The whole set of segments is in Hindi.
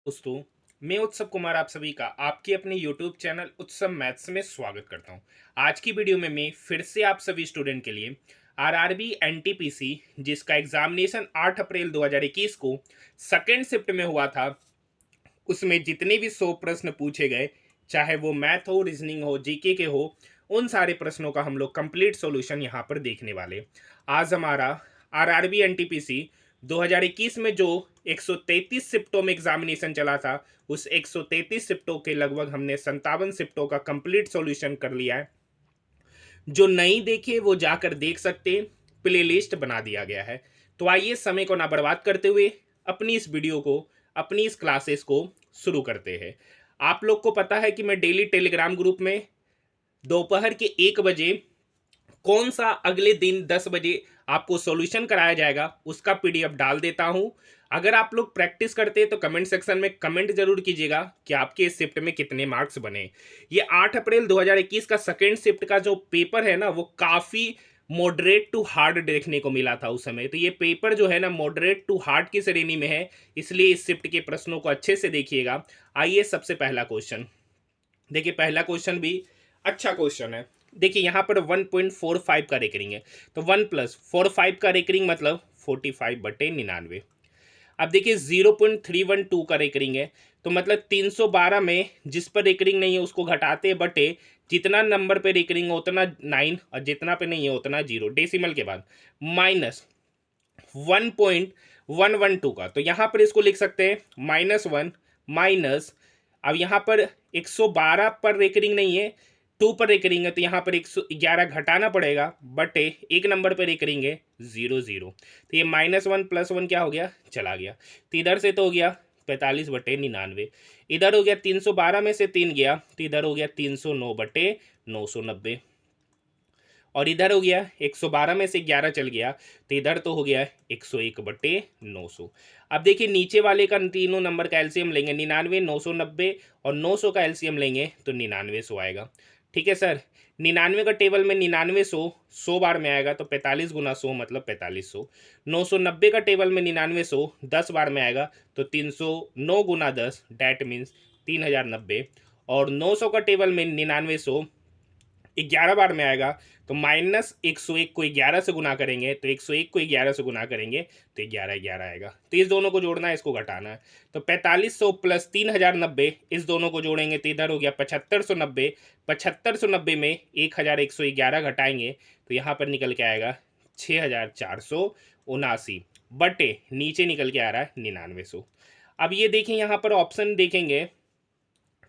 दोस्तों, मैं उत्सव कुमार आप सभी का आपके अपने YouTube चैनल उत्सव मैथ्स में स्वागत करता हूं। आज की वीडियो में मैं फिर से आप सभी स्टूडेंट के लिए आरआरबी एनटीपीसी जिसका एग्जामिनेशन 8 अप्रैल 2021 को सेकेंड शिफ्ट में हुआ था, उसमें जितने भी 100 प्रश्न पूछे गए, चाहे वो मैथ हो, रीजनिंग हो, जीके के हो, उन सारे प्रश्नों का हम लोग कंप्लीट सॉल्यूशन यहाँ पर देखने वाले। आज हमारा आरआरबी एनटीपीसी 2021 में जो 133 शिफ्टों में एग्जामिनेशन चला था, उस 133 शिफ्टों के लगभग हमने 57 शिफ्टों का कंप्लीट सॉल्यूशन कर लिया है। जो नहीं देखे वो जाकर देख सकते हैं, प्लेलिस्ट बना दिया गया है। तो आइए समय को ना बर्बाद करते हुए अपनी इस वीडियो को, अपनी इस क्लासेस को शुरू करते हैं। आप लोग को पता है कि मैं डेली टेलीग्राम ग्रुप में दोपहर के 1 बजे कौन सा अगले दिन 10 बजे आपको सॉल्यूशन कराया जाएगा उसका पीडीएफ डाल देता हूं। अगर आप लोग प्रैक्टिस करते हैं तो कमेंट सेक्शन में कमेंट जरूर कीजिएगा कि आपके इस शिफ्ट में कितने मार्क्स बने। ये 8 अप्रैल 2021 का सेकेंड शिफ्ट का जो पेपर है ना, वो काफ़ी मॉडरेट टू हार्ड देखने को मिला था उस समय। तो ये पेपर जो है ना, मॉडरेट टू हार्ड की श्रेणी में है, इसलिए इस शिफ्ट के प्रश्नों को अच्छे से देखिएगा। आइए सबसे पहला क्वेश्चन देखिए। पहला क्वेश्चन भी अच्छा क्वेश्चन है। देखिए यहाँ पर 1.45 का रेकरिंग है, तो 1+45 का रेकरिंग मतलब 45/99। अब देखिए 0.312 का रेकरिंग है, तो मतलब 312 में जिस पर रेकरिंग नहीं है उसको घटाते बटे जितना नंबर पे रेकरिंग है उतना 9 और जितना पे नहीं है उतना 0 डेसिमल के बाद माइनस 1.112 का। तो यहाँ पर इसको लिख सकते हैं -1 माइनस, अब यहाँ पर 112 पर रेकरिंग नहीं है, 2 पर रेकरिंग है, तो यहाँ पर 111 घटाना पड़ेगा बटे एक नंबर पर रेकरिंग है 0 0। तो ये -1 +1 क्या हो गया, चला गया। तो इधर से तो हो गया 45/99, इधर हो गया 312 में से 3 गया तो इधर हो गया 309/990, और इधर हो गया 112 में से 11 चल गया तो इधर तो हो गया 101/900। अब देखिए नीचे वाले का तीनों नंबर का एलसीएम लेंगे 99, 990 और 900 का एलसीएम लेंगे तो 9900 आएगा। ठीक है सर, 99 का टेबल में 9900 100 बार में आएगा तो 45 गुना 100 मतलब 4500। 990 का टेबल में 9900 10 बार में आएगा तो 309 गुना 10 डैट मीन्स 3090। और 900 का टेबल में 9900 11 बार में आएगा तो -101 को 11 से गुना करेंगे तो 101 को 11 से गुना करेंगे तो 11 आएगा। तो इस दोनों को जोड़ना है, इसको घटाना है। तो 4500 प्लस 3090 इस दोनों को जोड़ेंगे तो इधर हो गया 7590। 7590 में 1111 घटाएंगे तो यहाँ पर निकल के आएगा 6479 बटे नीचे निकल के आ रहा है 9900। अब ये देखें यहाँ पर ऑप्शन देखेंगे,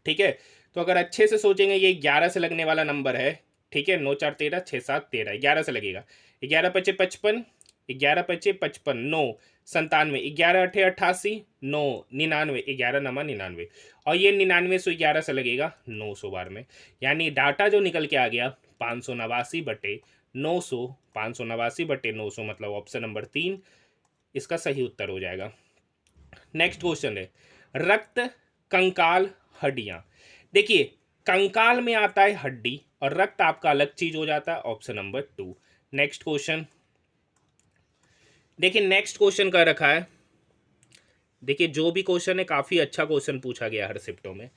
ठीक है, तो अगर अच्छे से सोचेंगे ये 11 से लगने वाला नंबर है। ठीक है, 9 4 13, 6 7 13, 11 से लगेगा। 11 पचे 55, 11 पचे 55, 9 97, 11 अठे 88, 9 99, 11 नमा 99, और ये 99 से 11 से लगेगा 900 बार में। यानी डाटा जो निकल के आ गया 589/900, 589/900 मतलब ऑप्शन नंबर 3 इसका सही उत्तर हो जाएगा। नेक्स्ट क्वेश्चन है रक्त, कंकाल, हड्डियां। देखिए कंकाल में आता है हड्डी और रक्त आपका अलग चीज हो जाता है, ऑप्शन नंबर 2। नेक्स्ट क्वेश्चन देखिए, नेक्स्ट क्वेश्चन का रखा है। देखिए जो भी क्वेश्चन है काफी अच्छा क्वेश्चन पूछा गया हर शिफ्टों में,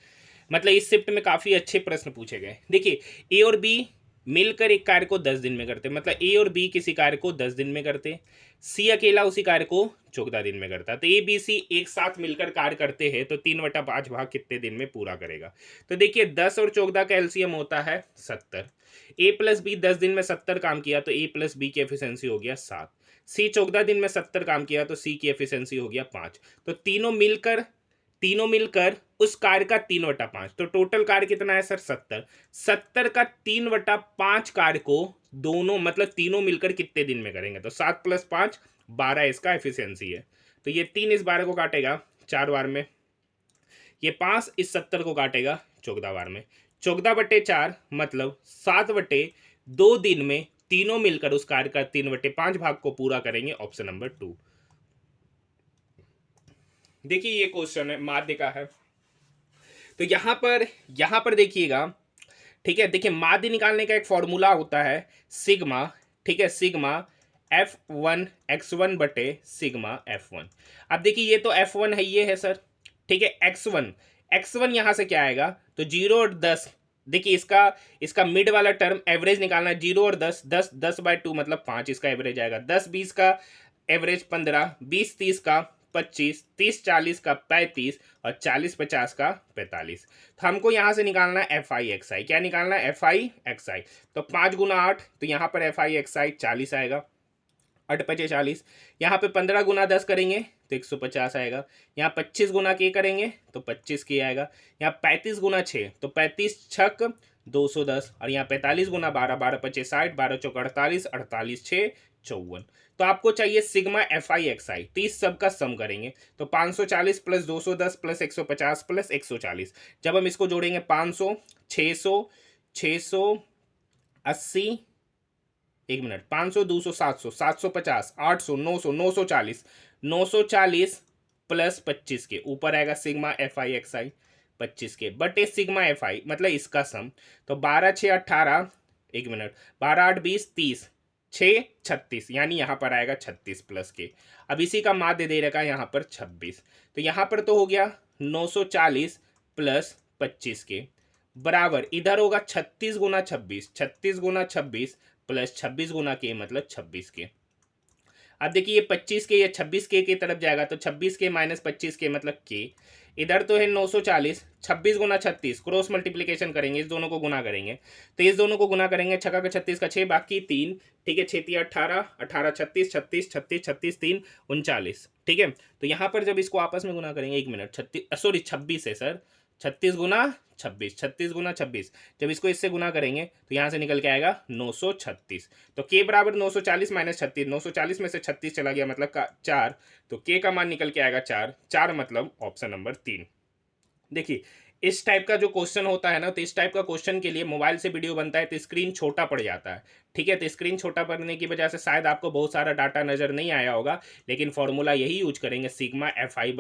मतलब इस शिफ्ट में काफी अच्छे प्रश्न पूछे गए। देखिए ए और बी मिलकर एक कार्य को 10 दिन में करते, मतलब ए और बी किसी कार्य को 10 दिन में करते, सी अकेला उसी कार्य को 14 दिन में करता। तो ए बी सी एक साथ मिलकर कार्य करते हैं तो 3/5 भाग कितने दिन में पूरा करेगा। तो देखिए 10 और 14 का एलसीएम होता है 70। ए प्लस बी 10 दिन में 70 काम किया तो ए प्लस बी की एफिशिएंसी हो गया 7। सी 14 दिन में 70 काम किया तो सी की एफिशिएंसी हो गया 5। तो तीनों मिलकर उस कार्य का 3/5, तो टोटल कार्य कितना है सर 70। 70 का 3/5 कार्य को दोनों मतलब तीनों मिलकर कितने दिन में करेंगे, तो 7 + 5 12 इसका एफिशिएंसी है। तो ये 3 इस 12 को काटेगा 4 बार में, ये 5 इस 70 को काटेगा 14 बार में। 14/4 मतलब 7/2 दिन में तीनों मिलकर उस कार्य का 3/5 भाग को पूरा करेंगे, ऑप्शन नंबर 2। देखिए ये क्वेश्चन है माध्य का है, तो यहां पर देखिएगा। ठीक है, देखिए माध्य निकालने का एक फॉर्मूला होता है सिग्मा। ठीक है, सिग्मा F1 x1 बटे सिग्मा F1। अब देखिए ये तो F1 है, ये है सर, ठीक है। एक्स वन यहाँ से क्या आएगा, तो 0 और 10। देखिए इसका इसका मिड वाला टर्म एवरेज निकालना है। 0 और 10, 10 10/2 मतलब 5 इसका एवरेज आएगा। 10 20 का एवरेज 15, 20 30 का 25, 30 40 का 35 और 40 50 का 45। तो हमको यहाँ से निकालना है एफ आई एक्स आई। क्या निकालना है, एफ आई एक्स आई। तो 5 × 8, तो यहाँ पर एफ आई एक्स आई 40 आएगा, 8 × 5 = 40। यहाँ पे 15 × 10 करेंगे तो 150 आएगा। यहाँ 25 × K करेंगे तो 25K आएगा। यहाँ 35 × 6 तो 35 × 6 210। और यहाँ 45 × 12, 12 × 5 = 60, 12 × 4 = 48, 48 6 54। तो आपको चाहिए सिग्मा एफ आई एक्स आई। तो इस सब का सम करेंगे तो 540 + 210 + 150 + 140। जब हम इसको जोड़ेंगे 500 600 680, 1 मिनट, 500 200 700 750 800 900 940, 940 + 25 के ऊपर आएगा सिग्मा एफ आई एक्स आई 25 के बटे सिग्मा एफ आई मतलब इसका सम। तो 12 6 18, 1 मिनट, 12 8 20 30, 6 36, यानी यहाँ पर आएगा 36 + के। अब इसी का माध्य दे रखा है यहाँ पर 26। तो यहाँ पर तो हो गया 940 + 25 के बराबर इधर होगा 36 × 26, 36 × 26 + 26 × K मतलब 26K। अब देखिए ये 25K या 26K की तरफ जाएगा तो 26K - 25K मतलब K। इधर तो है 940, 26 × 36 क्रॉस मल्टीप्लीकेशन करेंगे, इस दोनों को गुना करेंगे। तो इस दोनों को गुना करेंगे, 6 का 36 का 6 बाकी 3, ठीक है, 6 18, 18 36 36 36 36 3 39, ठीक है। तो यहाँ पर जब इसको आपस में गुना करेंगे, 1 मिनट, 36 सॉरी 26 है सर, 36 × 26, 36 × 26, जब इसको इससे गुना करेंगे तो यहाँ से निकल के आएगा 936। तो के बराबर 940 - 36, 940 में से 36 चला गया मतलब का 4, तो के का मान निकल के आएगा 4, 4 मतलब ऑप्शन नंबर 3। देखिए इस टाइप का जो क्वेश्चन होता है ना, तो इस टाइप का क्वेश्चन के लिए मोबाइल से वीडियो बनता है तो स्क्रीन छोटा पड़ जाता है, ठीक है। तो स्क्रीन छोटा पड़ने की वजह से शायद आपको बहुत सारा डाटा नजर नहीं आया होगा, लेकिन फॉर्मूला यही यूज करेंगे, सिग्मा एफ आई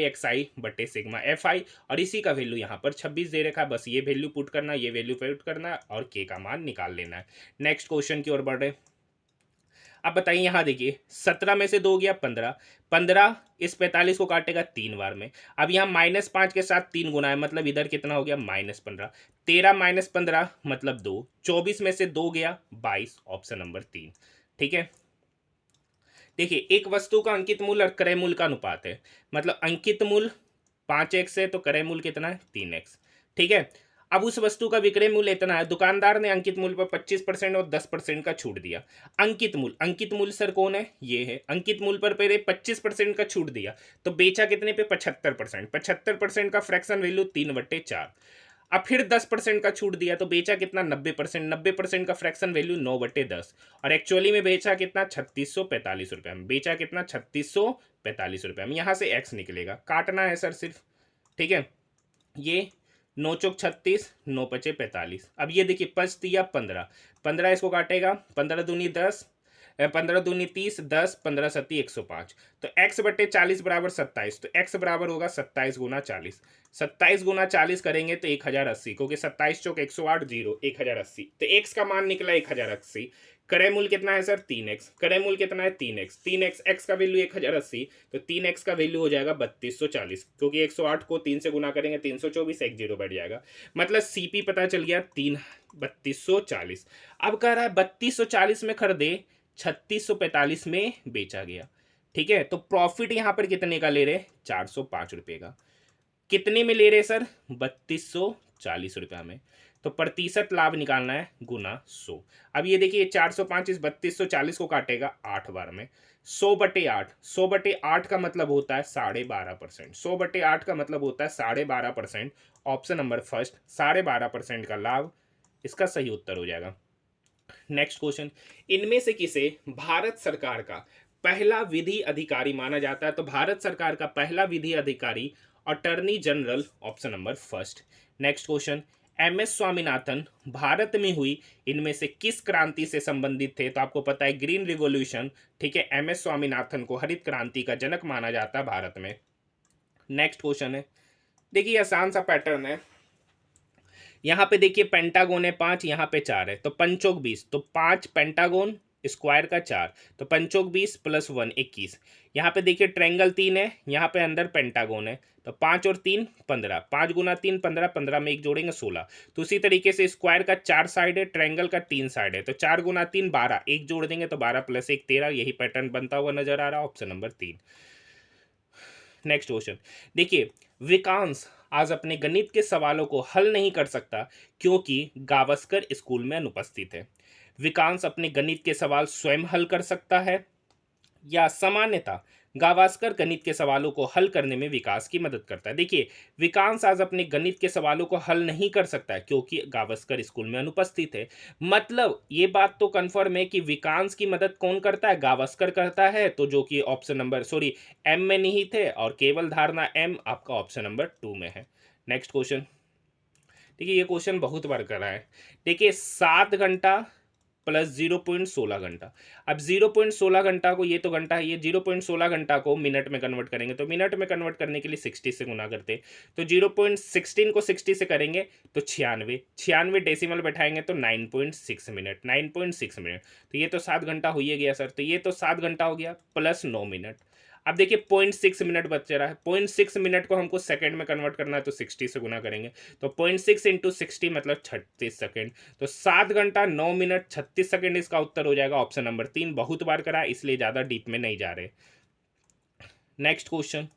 एक्स आई बटे सिग्मा एफ आई। और इसी का वैल्यू यहाँ पर 26 दे रखा है, बस ये वैल्यू पुट करना, ये वैल्यू पुट करना और के का मान निकाल लेना है। नेक्स्ट क्वेश्चन की ओर बढ़ रहे। अब बताइए, यहाँ देखिए 17 में से 2 गया 15, 15 इस 45 को काटेगा 3 बार में। अब यहाँ -5 के साथ 3 गुना है मतलब इधर कितना हो गया -15, 13 - 15 मतलब 2, 24 में से 2 गया 22, ऑप्शन नंबर 3, ठीक है। देखिए एक वस्तु का अंकित मूल्य और क्रय मूल्य का अनुपात है, मतलब अंकित मूल्य 5x है तो क्रय मूल्य कितना है 3x, ठीक है। अब उस वस्तु का विक्रय मूल्य इतना है, दुकानदार ने अंकित मूल्य पर 25% और 10% का छूट दिया। अंकित मूल्य सर कौन है, ये है। अंकित मूल्य पर पहले 25% का छूट दिया तो बेचा कितने पे 75%, 75% का फ्रैक्शन वैल्यू 3/4। अब फिर 10% का छूट दिया तो बेचा कितना 90%, 90% का फ्रैक्शन वैल्यू 9/10। और एक्चुअली में बेचा कितना 3645 रुपये में, बेचा कितना 3645 रुपये में। यहाँ से एक्स निकलेगा, काटना है सर सिर्फ, ठीक है। ये 9 चौक 36, 9 पचे 45। अब ये देखिए 5 दिया 15, 15 इसको काटेगा, 15 दूनी 10, 15 दूनी 30, 10 15 सत्ती 105। तो x/40 बराबर 27, तो x बराबर होगा 27 × 40। 27 × 40 करेंगे तो 1080, क्योंकि 27 चौक 108 0 1080। तो x का मान निकला 1080। क्रय मूल्य कितना है सर 3x, क्रय मूल्य कितना है 3x, 3x x का वैल्यू 1080, तो 3x का वैल्यू हो जाएगा 3240, क्योंकि 108 को 3 से गुना करेंगे 324, एक जीरो बैठ जाएगा, मतलब सीपी पता चल गया 3240। अब कह रहा है 3240 में खरीदे, 3645 में बेचा गया, ठीक है। तो प्रॉफिट यहां पर कितने का ले रहे, 405 रुपए का। कितने में ले रहे सर, 3240 रुपया में। तो प्रतिशत लाभ निकालना है गुना 100। अब ये देखिए 405 इस 3240 को काटेगा 8 बार में, 100/8, 100/8 का मतलब होता है 12.5%, 100/8 का मतलब होता है 12.5%। ऑप्शन नंबर फर्स्ट 12.5% का लाभ इसका सही उत्तर हो जाएगा। नेक्स्ट क्वेश्चन, इनमें से किसे भारत सरकार का पहला विधि अधिकारी माना जाता है। तो भारत सरकार का पहला विधि अधिकारी attorney general, option number first. Next question, M S. Swaminathan Bharat में हुई इनमें से किस क्रांति से संबंधित थे। तो आपको पता है ग्रीन रिवॉल्यूशन, ठीक है। एम.एस. स्वामीनाथन को हरित क्रांति का जनक माना जाता है भारत में। नेक्स्ट क्वेश्चन है, देखिए आसान सा पैटर्न है। यहाँ पे देखिए पेंटागोन है 5, यहाँ पे 4 है, तो 5 चौक 20, तो 5 पेंटागोन स्क्वायर का 4, तो पंचोक 20 प्लस 1 21। यहाँ पे देखिए ट्रायंगल 3 है, यहाँ पे अंदर पेंटागोन है, तो 5 और 3 15, 5 गुना 3 15, 15 में एक जोड़ेंगे 16। तो उसी तरीके से स्क्वायर का 4 साइड है, ट्रायंगल का 3 साइड है, तो 4 गुना 3 12, एक जोड़ देंगे तो 12 प्लस 1 13। यही पैटर्न बनता हुआ नजर आ रहा है, ऑप्शन नंबर 3। नेक्स्ट क्वेश्चन देखिए, विकांश आज अपने गणित के सवालों को हल नहीं कर सकता क्योंकि गावस्कर स्कूल में अनुपस्थित है। विकांश अपने गणित के सवाल स्वयं हल कर सकता है या सामान्यतः गावस्कर गणित के सवालों को हल करने में विकास की मदद करता है। देखिए, विकास आज अपने गणित के सवालों को हल नहीं कर सकता है क्योंकि गावस्कर स्कूल में अनुपस्थित है। मतलब ये बात तो कंफर्म है कि विकास की मदद कौन करता है, गावस्कर करता है, तो जो कि ऑप्शन नंबर सॉरी एम में निहित है और केवल धारणा एम आपका ऑप्शन नंबर 2 में है। नेक्स्ट क्वेश्चन देखिए, ये क्वेश्चन बहुत बार करा है। देखिए 7 घंटा प्लस 0.16 घंटा। अब 0.16 घंटा को, ये तो घंटा है, ये 0.16 घंटा को मिनट में कन्वर्ट करेंगे, तो मिनट में कन्वर्ट करने के लिए 60 से गुना करते, तो 0.16 को 60 से करेंगे तो 96, 96 डेसिमल बैठाएंगे तो 9.6 मिनट, 9.6 मिनट। तो ये तो 7 घंटा हो ही गया सर, तो ये तो 7 घंटा हो गया प्लस 9 मिनट। अब देखिए 0.6 मिनट बच रहा है, 0.6 मिनट को हमको सेकंड में कन्वर्ट करना है, तो 60 से गुना करेंगे, तो 0.6 इंटू 60 मतलब 36 सेकंड। तो 7 घंटा 9 मिनट 36 सेकंड इसका उत्तर हो जाएगा ऑप्शन नंबर 3। बहुत बार करा है इसलिए ज़्यादा डीप में नहीं जा रहे। नेक्स्ट क्वेश्चन,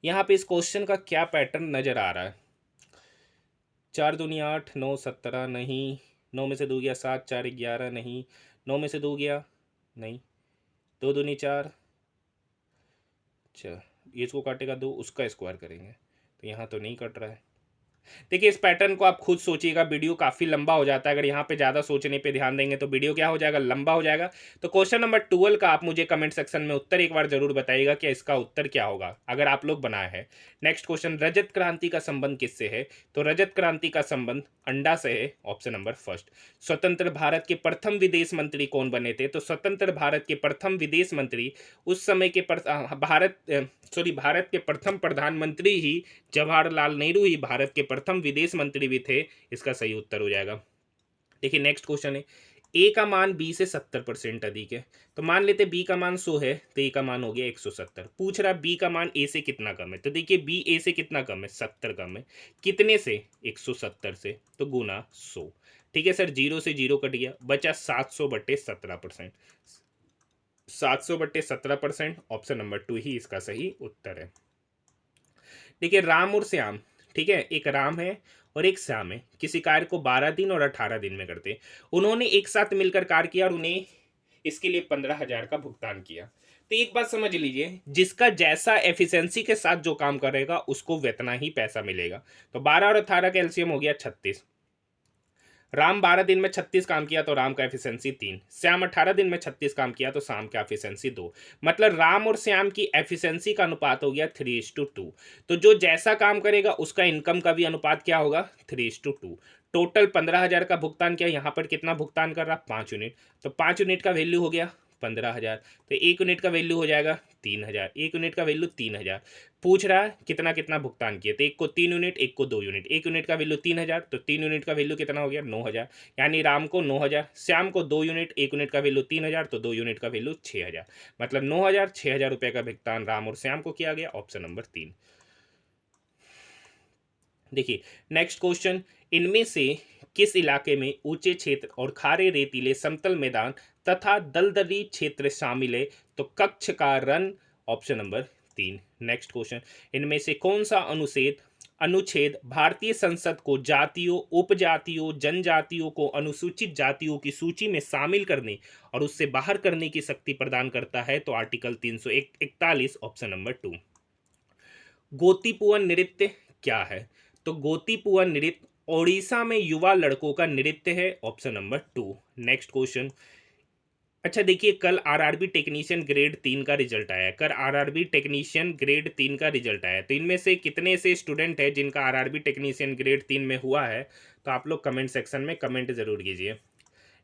यहाँ पे इस क्वेश्चन का क्या पैटर्न नजर आ रहा है। 4 दूनी 8, 9 17 नहीं, 9 में से 2 गया 7, 4 11 नहीं, 9 में से 2 गया नहीं, 2 दूनी 4, अच्छा ये इसको काटेगा 2, उसका स्क्वायर करेंगे, तो यहाँ तो नहीं कट रहा है। देखिए इस पैटर्न को आप खुद सोचिएगा, वीडियो काफ़ी लंबा हो जाता है, अगर यहाँ पे ज़्यादा सोचने पे ध्यान देंगे तो वीडियो क्या हो जाएगा, लंबा हो जाएगा। तो क्वेश्चन नंबर 12 का आप मुझे कमेंट सेक्शन में उत्तर एक बार जरूर बताइएगा कि इसका उत्तर क्या होगा अगर आप लोग बनाए हैं। नेक्स्ट क्वेश्चन, रजत क्रांति का संबंध किससे है, तो रजत क्रांति का संबंध अंडा से है, ऑप्शन नंबर फर्स्ट। स्वतंत्र भारत के प्रथम विदेश मंत्री कौन बने थे, तो स्वतंत्र भारत के प्रथम विदेश मंत्री उस समय के भारत के प्रथम प्रधानमंत्री ही जवाहरलाल नेहरू ही भारत के प्रथम विदेश मंत्री भी थे, इसका सही उत्तर हो जाएगा। देखिए नेक्स्ट क्वेश्चन है, ए का मान बी से 70% अधिक है, तो मान लेते बी का मान 100 है तो ए का मान हो गया 170। पूछ रहा बी का मान ए से कितना कम है, तो देखिए बी ए से कितना कम है, 70 कम है, कितने से, 170 से, तो गुना 100। ठीक है सर, 0 से 0 कट गया, बचा 700/17%। 700/17%, ऑप्शन नंबर 2 ही इसका सही उत्तर है। देखिए राम और श्याम, ठीक है, एक राम है और एक श्याम है, किसी कार्य को 12 दिन और 18 दिन में करते हैं। उन्होंने एक साथ मिलकर कार्य किया और उन्हें इसके लिए 15,000 का भुगतान किया। तो एक बात समझ लीजिए, जिसका जैसा एफिशिएंसी के साथ जो काम करेगा उसको वेतना ही पैसा मिलेगा। तो 12 और 18 का एलसीएम हो गया 36। राम 12 दिन में 36 काम किया तो राम का एफिशिएंसी 3, श्याम 18 दिन में 36 काम किया तो श्याम का एफिशिएंसी 2। मतलब राम और श्याम की एफिशिएंसी का अनुपात हो गया 3:2। तो जो जैसा काम करेगा उसका इनकम का भी अनुपात क्या होगा, 3:2। टोटल 15,000 का भुगतान किया, यहाँ पर कितना भुगतान कर रहा, 5 यूनिट, तो 5 यूनिट का वैल्यू हो गया 15,000, तो 1 यूनिट का वैल्यू हो जाएगा 3,000, 1 यूनिट का वैल्यू 3,000। पूछ रहा है कितना कितना भुगतान किए, तो एक को 3 यूनिट, एक को 2 यूनिट, 1 यूनिट का वैल्यू 3,000, तो 3 यूनिट का वैल्यू कितना हो गया 9,000, यानी राम को 9,000, श्याम को 2 यूनिट, 1 यूनिट का वैल्यू 3,000, तो 2 यूनिट का वैल्यू 6,000। मतलब 9,000 6,000 रुपये का भुगतान राम और श्याम को किया गया, ऑप्शन नंबर 3। देखिए नेक्स्ट क्वेश्चन, इनमें से किस इलाके में ऊंचे क्षेत्र और खारे रेतीले समतल मैदान तथा दलदली क्षेत्र शामिल है, तो कच्छ का रण, ऑप्शन नंबर 3। नेक्स्ट क्वेश्चन, इनमें से कौन सा अनुच्छेद भारतीय संसद को जातियों, उपजातियों, जनजातियों को अनुसूचित जातियों की सूची में शामिल करने और उससे बाहर करने की शक्ति प्रदान करता है, तो आर्टिकल 341, ऑप्शन नंबर 2। गोतीपुअन नृत्य क्या है, तो गोतीपुअन नृत्य ओडिशा में युवा लड़कों का नृत्य है, ऑप्शन नंबर 2। नेक्स्ट क्वेश्चन, अच्छा देखिए कल आरआरबी टेक्नीशियन ग्रेड 3 का रिजल्ट आया है, कल आरआरबी टेक्नीशियन ग्रेड 3 का रिजल्ट आया है, तो इनमें से कितने से स्टूडेंट है जिनका आरआरबी टेक्नीशियन ग्रेड 3 में हुआ है, तो आप लोग कमेंट सेक्शन में कमेंट जरूर कीजिए।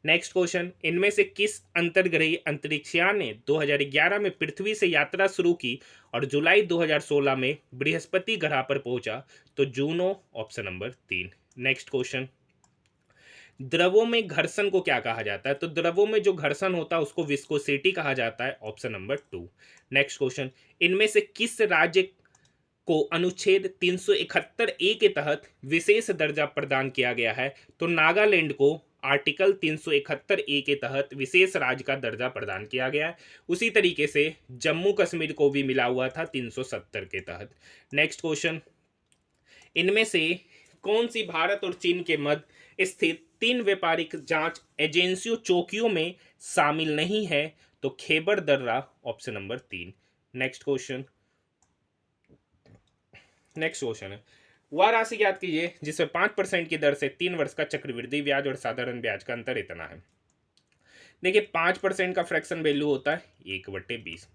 नेक्स्ट क्वेश्चन, इनमें से किस अंतर्ग्रही अंतरिक्षयान ने 2011 में पृथ्वी से यात्रा शुरू की और जुलाई 2016 में बृहस्पति ग्रह पर पहुंचा, तो Juno, option number 3। Next question, द्रवों में घर्षण को क्या कहा जाता है? तो द्रवों में जो घर्षण होता है उसको विस्कोसिटी कहा जाता है, ऑप्शन नंबर 2। नेक्स्ट क्वेश्चन, इनमें से किस राज्य को अनुच्छेद 371 ए के तहत विशेष दर्जा प्रदान किया गया है? तो नागालैंड को आर्टिकल 371 ए के तहत विशेष राज्य का दर्जा प्रदान किया गया है। उसी तरीके से जम्मू कश्मीर को भी मिला हुआ था 370 के तहत। नेक्स्ट क्वेश्चन, इनमें से कौन सी भारत और चीन के मध्य स्थित 3 व्यापारिक जांच एजेंसियों चौकियों में शामिल नहीं है? तो खैबर दर्रा, ऑप्शन नंबर 3। नेक्स्ट क्वेश्चन, है वह राशि याद कीजिए जिसमें 5% की दर से 3 वर्ष का चक्रवृद्धि ब्याज और साधारण ब्याज का अंतर इतना है। देखिए 5% का फ्रैक्शन वैल्यू होता है 1/20।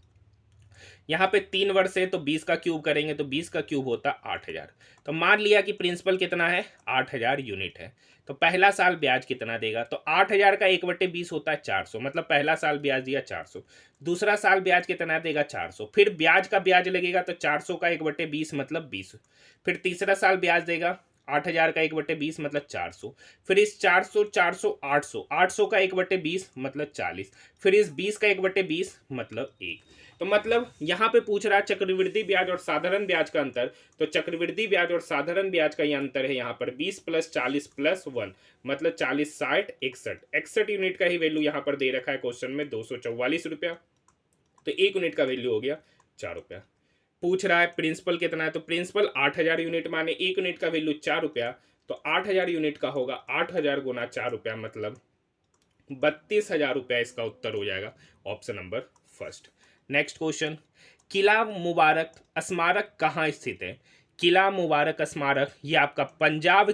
यहाँ पे 3 वर्ष है तो 20 का क्यूब करेंगे तो 20 का क्यूब होता है 8,000। तो मान लिया कि प्रिंसिपल कितना है, 8,000 यूनिट है। तो पहला साल ब्याज कितना देगा? तो 8,000 का 1/20 होता है 400, मतलब पहला साल ब्याज दिया 400। दूसरा साल ब्याज कितना देगा? 400। फिर ब्याज का ब्याज लगेगा तो 400 का 1/20 मतलब 20। फिर तीसरा साल ब्याज देगा 8,000 का 1/20 मतलब 400। फिर इस 400 400 800 800 का 1/20 मतलब 40। फिर इस 20 का 1/20 मतलब 1। तो मतलब यहाँ पे पूछ रहा है चक्रवृद्धि ब्याज और साधारण ब्याज का अंतर। तो चक्रवृद्धि ब्याज और साधारण ब्याज का ये अंतर है यहाँ पर 20 + 40 + 1 मतलब 40 60 61 61 यूनिट का ही वैल्यू यहाँ पर दे रखा है क्वेश्चन में 244 रुपया। तो 1 यूनिट का वैल्यू हो गया 4 रुपया। पूछ रहा है प्रिंसिपल कितना है, तो प्रिंसिपल 8,000 यूनिट माने 1 यूनिट का वैल्यू 4 रुपया। तो 8,000 यूनिट का होगा 8,000 गुना 4 रुपया मतलब 32,000 रुपया इसका उत्तर हो जाएगा, option number first. Next question, Qila Mubarak स्मारक कहाँ स्थित है? किला मुबारक स्मारक ये आपका पंजाब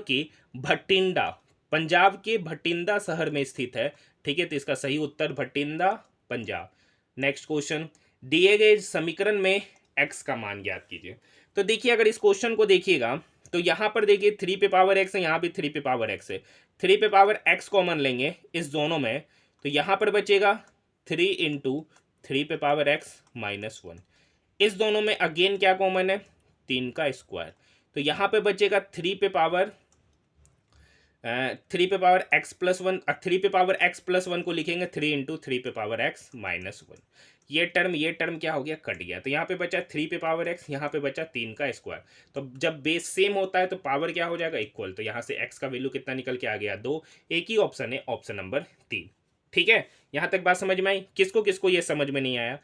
के भटिंडा शहर में स्थित है। ठीक है, तो इसका सही उत्तर भटिंडा, पंजाब। नेक्स्ट क्वेश्चन, दिए गए समीकरण में x का मान ज्ञात कीजिए। तो देखिए अगर इस क्वेश्चन को देखिएगा तो यहाँ पर देखिए 3 पे पावर x है, यहाँ भी 3 पे पावर x है। 3 पे पावर x कॉमन लेंगे इस दोनों में तो यहाँ पर बचेगा 3 इंटू 3 पे पावर x -1। इस दोनों में अगेन क्या कॉमन है? 3 का स्क्वायर। तो यहाँ पे बचेगा 3 पे पावर थ्री पे पावर एक्स प्लस वन को लिखेंगे 3 इंटू 3 पे पावर एक्स -1। ये टर्म क्या हो गया? कट गया। तो यहाँ पे बचा 3 पे पावर एक्स, यहाँ पे बचा 3 का स्क्वायर। तो जब बेस सेम होता है तो पावर क्या हो जाएगा? इक्वल। तो यहाँ से एक्स का वैल्यू कितना निकल के आ गया? 2। एक ही ऑप्शन है, ऑप्शन नंबर 3। ठीक है, यहाँ तक बात समझ में आई? किसको किसको ये समझ में नहीं आया?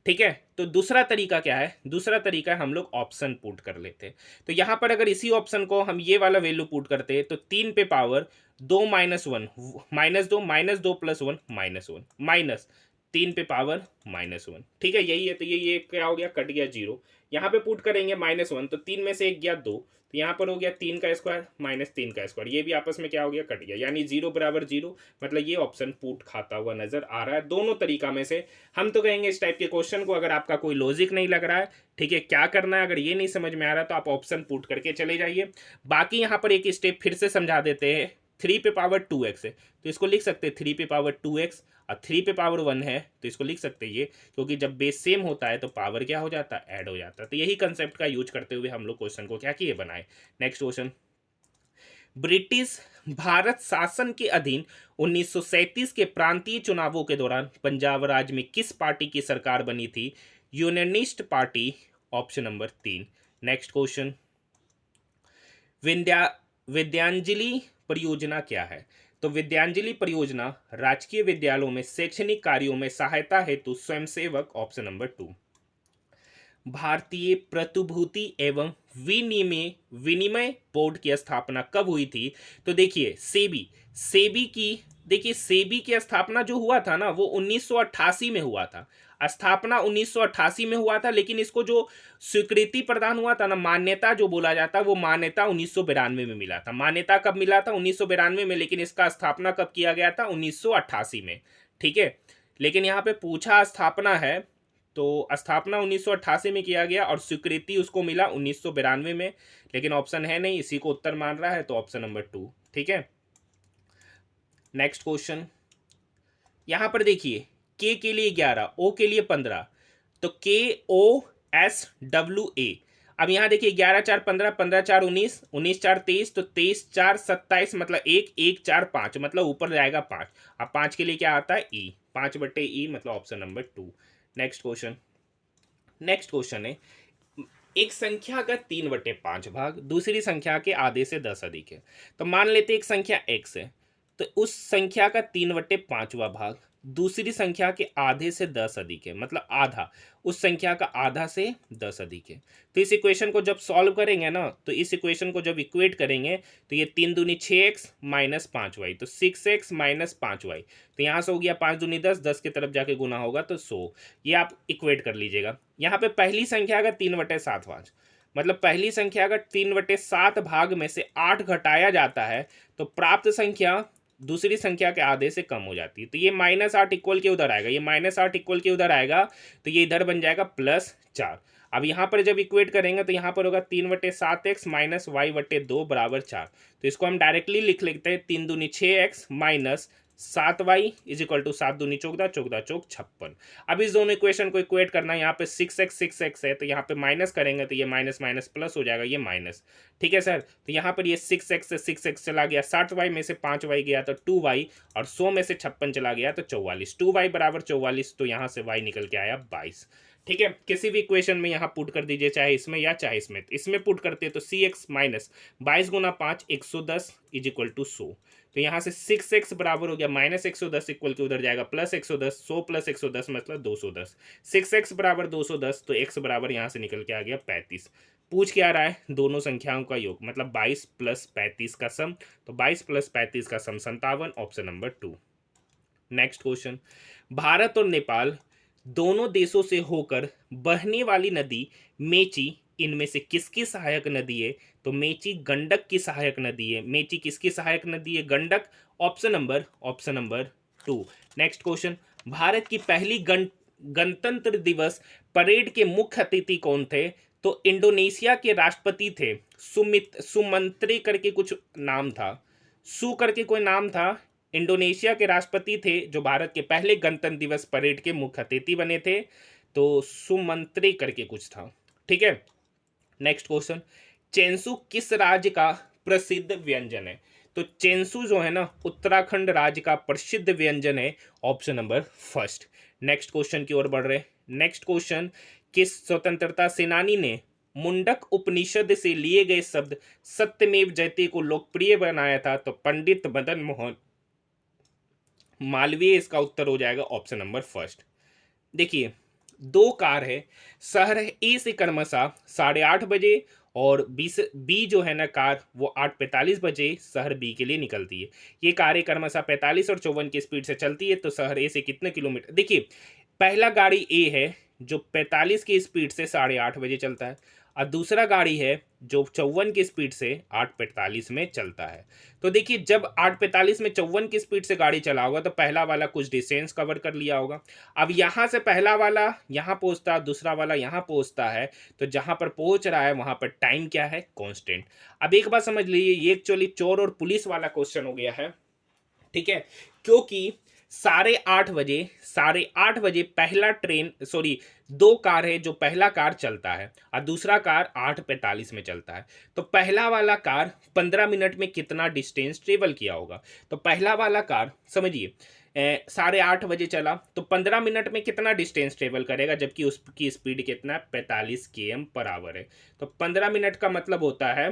ठीक है, तो दूसरा तरीका क्या है? दूसरा तरीका है हम लोग ऑप्शन पुट कर लेते हैं। तो यहाँ पर अगर इसी ऑप्शन को हम ये वाला वैल्यू पुट करते हैं तो 3 पे पावर 2 -1 -2 + 1 -1 माइनस 3 पे पावर -1। ठीक है, यही है। तो ये क्या हो गया? कट गया 0। यहाँ पे पुट करेंगे -1 तो 3 में से 1 गया 2। तो यहाँ पर हो गया 3 का स्क्वायर -3 का स्क्वायर। ये भी आपस में क्या हो गया? कट गया। यानी 0 = 0। मतलब ये ऑप्शन पुट खाता हुआ नजर आ रहा है। दोनों तरीका में से हम तो कहेंगे इस टाइप के क्वेश्चन को अगर आपका कोई लॉजिक नहीं लग रहा है, ठीक है, क्या करना है, अगर ये नहीं समझ में आ रहा तो आप ऑप्शन पुट करके चले जाइए। बाकी यहाँ पर एक स्टेप फिर से समझा देते हैं। 3 पे पावर 2x है तो इसको लिख सकते हैं 3 पे पावर 2x, और 3 पे पावर 1 है तो इसको लिख सकते हैं ये, क्योंकि जब बेस सेम होता है तो पावर क्या हो जाता है? ऐड हो जाता है। तो यही कंसेप्ट का यूज करते हुए हम लोग क्वेश्चन को क्या किए? बनाए। नेक्स्ट क्वेश्चन, ब्रिटिश भारत शासन के अधीन 1937 के प्रांतीय चुनावों के दौरान पंजाब राज्य में किस पार्टी की सरकार बनी थी? Unionist party, option number 3। Next question, Vidya Vidyanjali परियोजना क्या है? तो विद्यांजलि परियोजना राजकीय विद्यालयों में शैक्षणिक कार्यों में सहायता हेतु स्वयंसेवक, ऑप्शन नंबर 2। भारतीय प्रतिभूति एवं विनिमय बोर्ड की स्थापना कब हुई थी? तो देखिए सेबी की स्थापना जो हुआ था ना वो 1988 में हुआ था। स्थापना 1988 में हुआ था, लेकिन इसको जो स्वीकृति प्रदान हुआ था ना, मान्यता जो बोला जाता है, वो मान्यता 1992 में मिला था। मान्यता कब मिला था? 1992 में, लेकिन इसका स्थापना कब किया गया था? 1988 में। ठीक है, लेकिन यहाँ पे पूछा स्थापना है तो स्थापना 1988 में किया गया और स्वीकृति उसको मिला 1992 में, लेकिन ऑप्शन है नहीं, इसी को उत्तर मान रहा है, तो ऑप्शन नंबर 2। ठीक है, नेक्स्ट क्वेश्चन, यहां पर देखिए के लिए 11, ओ के लिए 15। तो KOSWA अब यहाँ देखिए 11 4 15, 15 4 19, 19 4 23, तो 23 4 27 मतलब 1 1 4 5 मतलब ऊपर जाएगा 5। अब 5 के लिए क्या आता है ई, 5/ई मतलब ऑप्शन नंबर 2। नेक्स्ट क्वेश्चन है, एक संख्या का 3/5 भाग दूसरी संख्या के आधे से 10 अधिक है। तो मान लेते एक संख्या x है, तो उस संख्या का 3/5वां भाग दूसरी संख्या के आधे से 10 अधिक है, मतलब आधा, उस संख्या का आधा से 10 अधिक है। तो इस इक्वेशन को जब सॉल्व करेंगे ना, तो इस इक्वेशन को जब इक्वेट करेंगे तो ये 3 दूनी 6x माइनस 5y, तो 6x माइनस 5y। तो यहाँ से हो गया 5 दूनी 10, 10 की तरफ जाके गुना होगा तो 100। ये आप इक्वेट कर लीजिएगा। यहाँ पे पहली संख्या का 3/7 भाग, मतलब पहली संख्या का 3/7 भाग में से 8 घटाया जाता है, तो प्राप्त संख्या दूसरी संख्या के आधे से कम हो जाती है। तो ये -8 इक्वल के उधर आएगा, ये -8 इक्वल के उधर आएगा, तो ये इधर बन जाएगा +4। अब यहाँ पर जब इक्वेट करेंगे तो यहाँ पर होगा 3/7x माइनस y/2 बराबर 4। तो इसको हम डायरेक्टली लिख लेते हैं, 3 दूनी 6x minus 7y is equal to 7 दूनी 14, 14 चौक 56। अब इस दोनों इक्वेशन को इक्वेट करना है, यहाँ पे 6x है, तो यहाँ पे माइनस करेंगे तो ये माइनस माइनस प्लस हो जाएगा, ये माइनस। ठीक है सर, तो यहाँ पर ये 6x से 6x चला गया, 60y में से 5y गया तो 2y, और 100 में से 56 चला गया तो 44, 2y बराबर 44, तो यहाँ से y निकल के आया 22। ठीक है, किसी भी इक्वेशन में यहाँ पुट कर दीजिए, चाहे इसमें या चाहे इसमें। इसमें पुट करते हैं तो cx माइनस 22 गुना 5 110 इज इक्वल टू 100। तो यहाँ से 6x बराबर हो गया -110 इक्वल के उधर जाएगा +110, 100 + 110 मतलब 210। 6x बराबर 210, तो x बराबर यहाँ से निकल के आ गया 35। पूछ क्या रहा है, दोनों संख्याओं का योग, मतलब 22 + 35 का सम। तो 22 + 35 का सम 57, option number 2। Next question, Bharat और नेपाल दोनों देशों से होकर बहने वाली नदी मेची इनमें से किसकी सहायक नदी है? तो मेची गंडक की सहायक नदी है। मेची किसकी सहायक नदी है? Gandak. Option number 2। Next question, Bharat की पहली गणतंत्र दिवस परेड के मुख्य अतिथि कौन थे? तो इंडोनेशिया के राष्ट्रपति थे, सुमंत्रे करके कुछ नाम था, सु करके कोई नाम था। इंडोनेशिया के राष्ट्रपति थे जो भारत के पहले गणतंत्र दिवस परेड के मुख्य अतिथि बने थे, तो सुमंत्रे करके कुछ था। ठीक है, नेक्स्ट क्वेश्चन, चेंसू किस राज्य का प्रसिद्ध व्यंजन है? तो चेंसू जो है ना, उत्तराखंड राज्य का प्रसिद्ध व्यंजन है, ऑप्शन नंबर 1। नेक्स्ट क्वेश्चन की ओर बढ़ रहे। नेक्स्ट क्वेश्चन, किस स्वतंत्रता सेनानी ने मुंडक उपनिषद से लिए गए शब्द सत्यमेव जयते को लोकप्रिय बनाया था? तो पंडित मदन मोहन मालवीय इसका उत्तर हो जाएगा, ऑप्शन नंबर 1। देखिए, 2 कार है, शहर ए से क्रमशः 8:30 बजे और बी जो है ना कार, वो 8:45 बजे शहर बी के लिए निकलती है। ये कारें क्रमशः 45 और 54 की स्पीड से चलती है, तो शहर ए से कितने किलोमीटर, देखिए पहला गाड़ी ए है जो 45 की स्पीड से 8:30 बजे चलता है, और दूसरा गाड़ी है जो 54 की स्पीड से 8:45 में चलता है। तो देखिए, जब 8:45 में 54 की स्पीड से गाड़ी चला होगा तो पहला वाला कुछ डिस्टेंस कवर कर लिया होगा। अब यहाँ से पहला वाला यहाँ पहुँचता, दूसरा वाला यहाँ पहुँचता है, तो जहाँ पर पहुँच रहा है वहाँ पर टाइम क्या है? कांस्टेंट। अब एक बात समझ लीजिए, ये एक्चुअली चोर और पुलिस वाला क्वेश्चन हो गया है। ठीक है, क्योंकि 8:30 बजे पहला ट्रेन, सॉरी 2 कार है, जो पहला कार चलता है और दूसरा कार 8:45 में चलता है। तो पहला वाला कार 15 मिनट में कितना डिस्टेंस ट्रेवल किया होगा? तो पहला वाला कार समझिए 8:30 बजे चला तो 15 मिनट में कितना डिस्टेंस ट्रेवल करेगा, जबकि उसकी स्पीड कितना है? 45 km/h है। तो 15 मिनट का मतलब होता है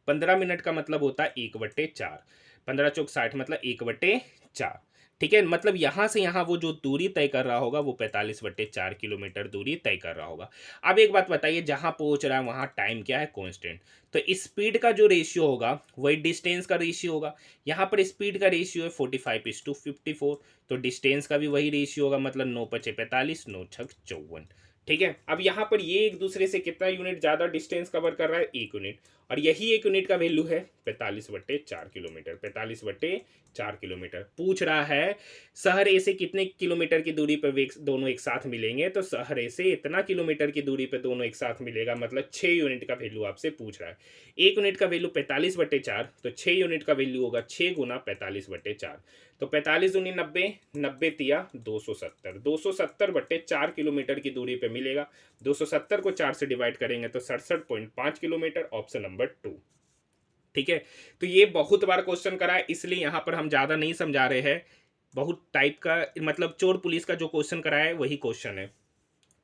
1/4। 15 चौक 60 मतलब 1/4। ठीक है, मतलब यहाँ से यहाँ वो जो दूरी तय कर रहा होगा वो 45/4 किलोमीटर दूरी तय कर रहा होगा। अब एक बात बताइए, जहाँ पहुँच रहा है वहाँ टाइम क्या है? कांस्टेंट। तो स्पीड का जो रेशियो होगा वही डिस्टेंस का रेशियो होगा। यहाँ पर स्पीड का रेशियो है 45:54, तो डिस्टेंस का भी वही रेशियो होगा, मतलब 9×5 = 45, 9×6 = 54। ठीक है, अब यहाँ पर ये एक दूसरे से कितना यूनिट ज़्यादा डिस्टेंस कवर कर रहा है? 1 यूनिट, और यही 1 यूनिट का वैल्यू है 45/4 किलोमीटर। 45/4 किलोमीटर पूछ रहा है, शहर ए से कितने किलोमीटर की दूरी पर वे दोनों एक साथ मिलेंगे? तो शहर ए से इतना किलोमीटर की दूरी पर दोनों एक साथ मिलेगा, मतलब 6 यूनिट का वैल्यू आपसे पूछ रहा है। 1 यूनिट का वैल्यू 45/4, तो 6 यूनिट का वैल्यू होगा 6 × 45/4। तो 45 दूनी 90, 90 तिया 270, 270/4 किलोमीटर की दूरी पे मिलेगा। 270 को 4 से डिवाइड करेंगे तो 67.5 किलोमीटर, ऑप्शन नंबर 2। ठीक है, तो ये बहुत बार क्वेश्चन करा है, इसलिए यहाँ पर हम ज़्यादा नहीं समझा रहे हैं। बहुत टाइप का, मतलब चोर पुलिस का जो क्वेश्चन करा है वही क्वेश्चन है।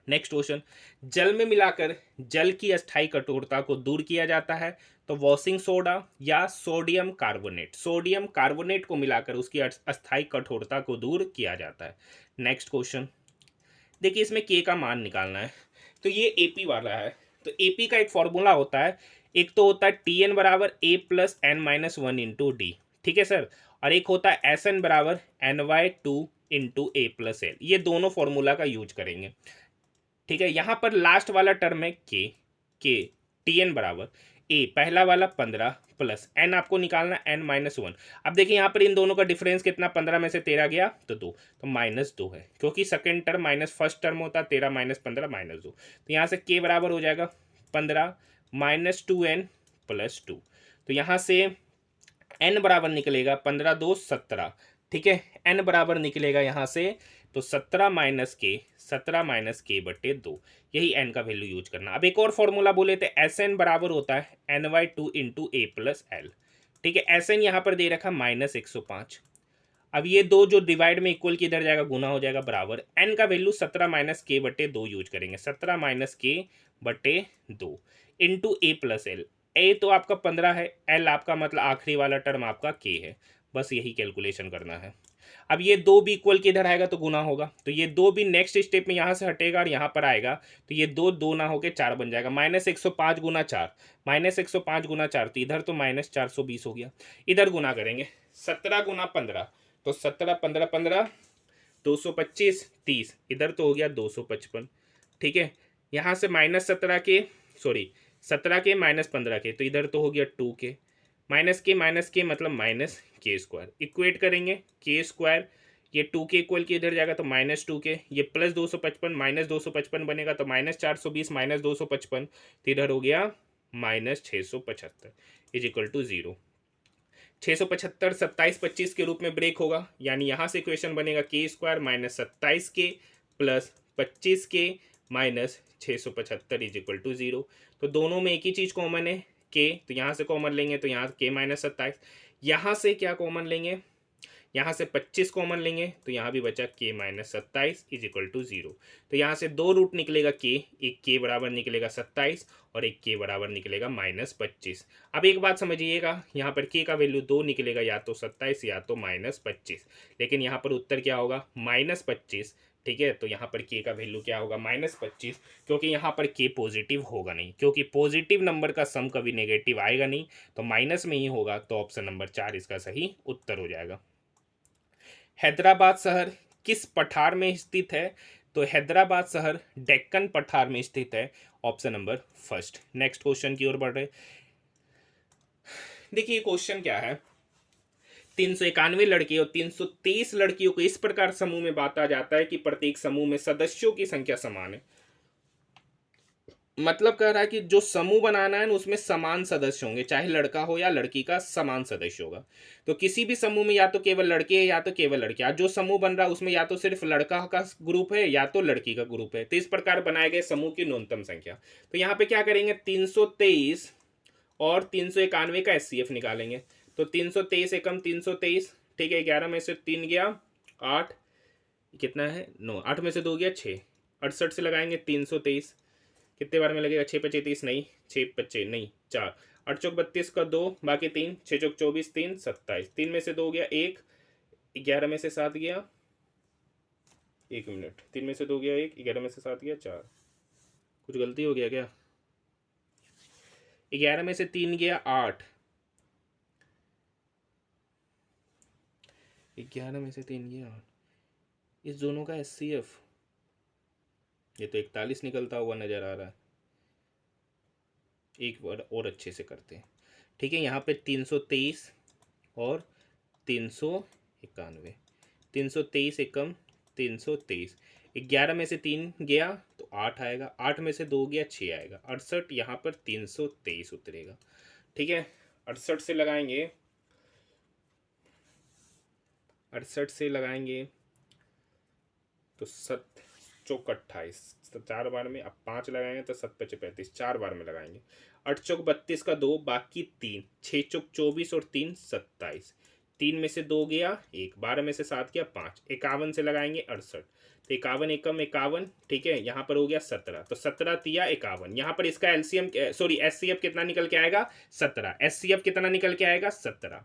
नेक्स्ट क्वेश्चन, जल में मिलाकर जल की अस्थायी कठोरता को दूर किया जाता है, तो वॉशिंग सोडा या सोडियम कार्बोनेट। सोडियम कार्बोनेट को मिलाकर उसकी अस्थायी कठोरता को दूर किया जाता है। नेक्स्ट क्वेश्चन, देखिए इसमें के का मान निकालना है, तो ये एपी वाला है। तो एपी का एक फॉर्मूला होता है, एक तो होता है टी एन बराबर A plus N minus one into D, ठीक है सर, और एक होता है एस एन बराबर N by two into A plus L. ये दोनों फॉर्मूला का यूज करेंगे। ठीक है, यहाँ पर लास्ट वाला टर्म है के टी एन बराबर ए, पहला वाला 15 प्लस एन आपको निकालना एन माइनस वन। अब देखिए यहाँ पर इन दोनों का डिफरेंस कितना, 15 में से 13 गया तो 2, तो -2 है, क्योंकि second term minus first term होता है, 13 माइनस 15 -2। तो यहाँ से के बराबर हो जाएगा 15 माइनस 2n प्लस 2। तो यहाँ से एन बराबर निकलेगा 15 2 17। ठीक है, एन बराबर निकलेगा यहाँ से तो 17 - के/2, यही एन का वैल्यू यूज करना। अब एक और फॉर्मूला बोले थे, एस एन बराबर होता है NY2 into A plus L. ठीक है, एस एन यहाँ पर दे रखा -105। अब ये दो जो डिवाइड में इक्वल की इधर जाएगा, गुना हो जाएगा बराबर, एन का वैल्यू 17 - के/2 यूज करेंगे, 17 - के/2 इंटू ए प्लस एल। ए तो आपका 15 है, एल आपका मतलब आखिरी वाला टर्म आपका के है, बस यही कैलकुलेशन करना है। अब ये दो भी इक्वल के इधर आएगा तो गुना होगा, तो ये दो भी नेक्स्ट स्टेप में यहाँ से हटेगा और यहाँ पर आएगा, तो ये दो दो ना होके 4 बन जाएगा, -105 गुना 4, -105 गुना 4, तो इधर तो -420 हो गया। इधर गुना करेंगे 17 गुना 15, तो 17 15 15 225 30, इधर तो हो गया 255। ठीक है, यहाँ से -17 के, सॉरी 17 के -15 के, तो इधर तो हो गया 2 के, माइनस के मतलब -k², इक्वेट करेंगे k², ये 2 के इक्वल के इधर जाएगा तो -2 के, ये प्लस 255 -255 बनेगा तो -420 -255, तो इधर हो गया -675 इज इक्वल टू 0। 675 27 25 के रूप में ब्रेक होगा, यानी यहाँ से इक्वेशन बनेगा k² -27k plus 25k minus 675 is equal to 0। तो दोनों में एक ही चीज़ कॉमन है k, तो यहाँ से कॉमन लेंगे तो यहाँ k -27, यहाँ से क्या कॉमन लेंगे, यहाँ से 25 कॉमन लेंगे तो यहाँ भी बचा k -27 इज इक्वल टू 0। तो यहाँ से दो रूट निकलेगा k, एक k बराबर निकलेगा 27 और एक k बराबर निकलेगा -25। अब एक बात समझिएगा, यहाँ पर k का वैल्यू 2 निकलेगा, या तो 27 या तो -25, लेकिन यहाँ पर उत्तर क्या होगा -25। ठीक है, तो यहाँ पर k का वैल्यू क्या होगा -25, क्योंकि यहाँ पर k पॉजिटिव होगा नहीं, क्योंकि पॉजिटिव नंबर का सम कभी नेगेटिव आएगा नहीं, तो माइनस में ही होगा, तो ऑप्शन नंबर 4 इसका सही उत्तर हो जाएगा। हैदराबाद शहर किस पठार में स्थित है, तो हैदराबाद शहर डेक्कन पठार में स्थित है, option number first. Next question की ओर बढ़ रहे। देखिए क्वेश्चन क्या है, 391 लड़के और 323 लड़कियों को इस प्रकार समूह में बांटा जाता है कि प्रत्येक समूह में सदस्यों की संख्या समान है। मतलब कह रहा है कि जो समूह बनाना है ना उसमें समान सदस्य होंगे, चाहे लड़का हो या लड़की का समान सदस्य होगा। तो किसी भी समूह में या तो केवल लड़के हैं या तो केवल लड़कियां, जो समूह बन रहा है उसमें या तो सिर्फ लड़का का ग्रुप है या तो लड़की का ग्रुप है। तो इस प्रकार बनाए गए समूह की न्यूनतम संख्या, तो यहाँ पे क्या करेंगे, 323 और 391 का HCF निकालेंगे। तो 323 एकम 323, ठीक है, 11 में से 3 गया 8, कितना है 9, 8 में से 2 गया 6, 68 से लगाएंगे 323, कितने बार में लगेगा, 6 × 5 = 30 नहीं, 6 × 5 नहीं 4, 8 चौक 32 का 2, बाकी 3, 6 चौक 24, 3 27, 3 में से 2 गया 1, 11 में से 7 गया, 1 मिनट, 3 में से 2 गया 1, 11 में से 7 गया 4, कुछ गलती हो गया क्या, 11 में से 3 गया 8, 11 में से 3 गया 8, इस दोनों का HCF, ये तो 41 निकलता हुआ नजर आ रहा है। एक बार और अच्छे से करते हैं। ठीक है, यहाँ पे 323 और 391, 323 एकम 323, 11 में से 3 गया तो 8 आएगा, 8 में से 2 गया 6 आएगा, 68, यहाँ पर 323 उतरेगा। ठीक है, 68 से लगाएंगे 68 से लगाएंगे तो 7 चौक 28, 4 बार में, अब 5 लगाएंगे तो 7 पचे 35, 4 बार में लगाएंगे। 8 चौक 32 का 2, बाकी 3, 6 चौक 24 और 3 27, 3 में से 2 गया 1, 12 में से 7 गया 5, 51 से लगाएंगे 68, तो 51 एकम 51, ठीक है, यहाँ पर हो गया 17, तो 17 तिया 51, यहाँ पर इसका एलसीएम सॉरी एचसीएफ कितना निकल के आएगा 17, एचसीएफ कितना निकल के आएगा 17।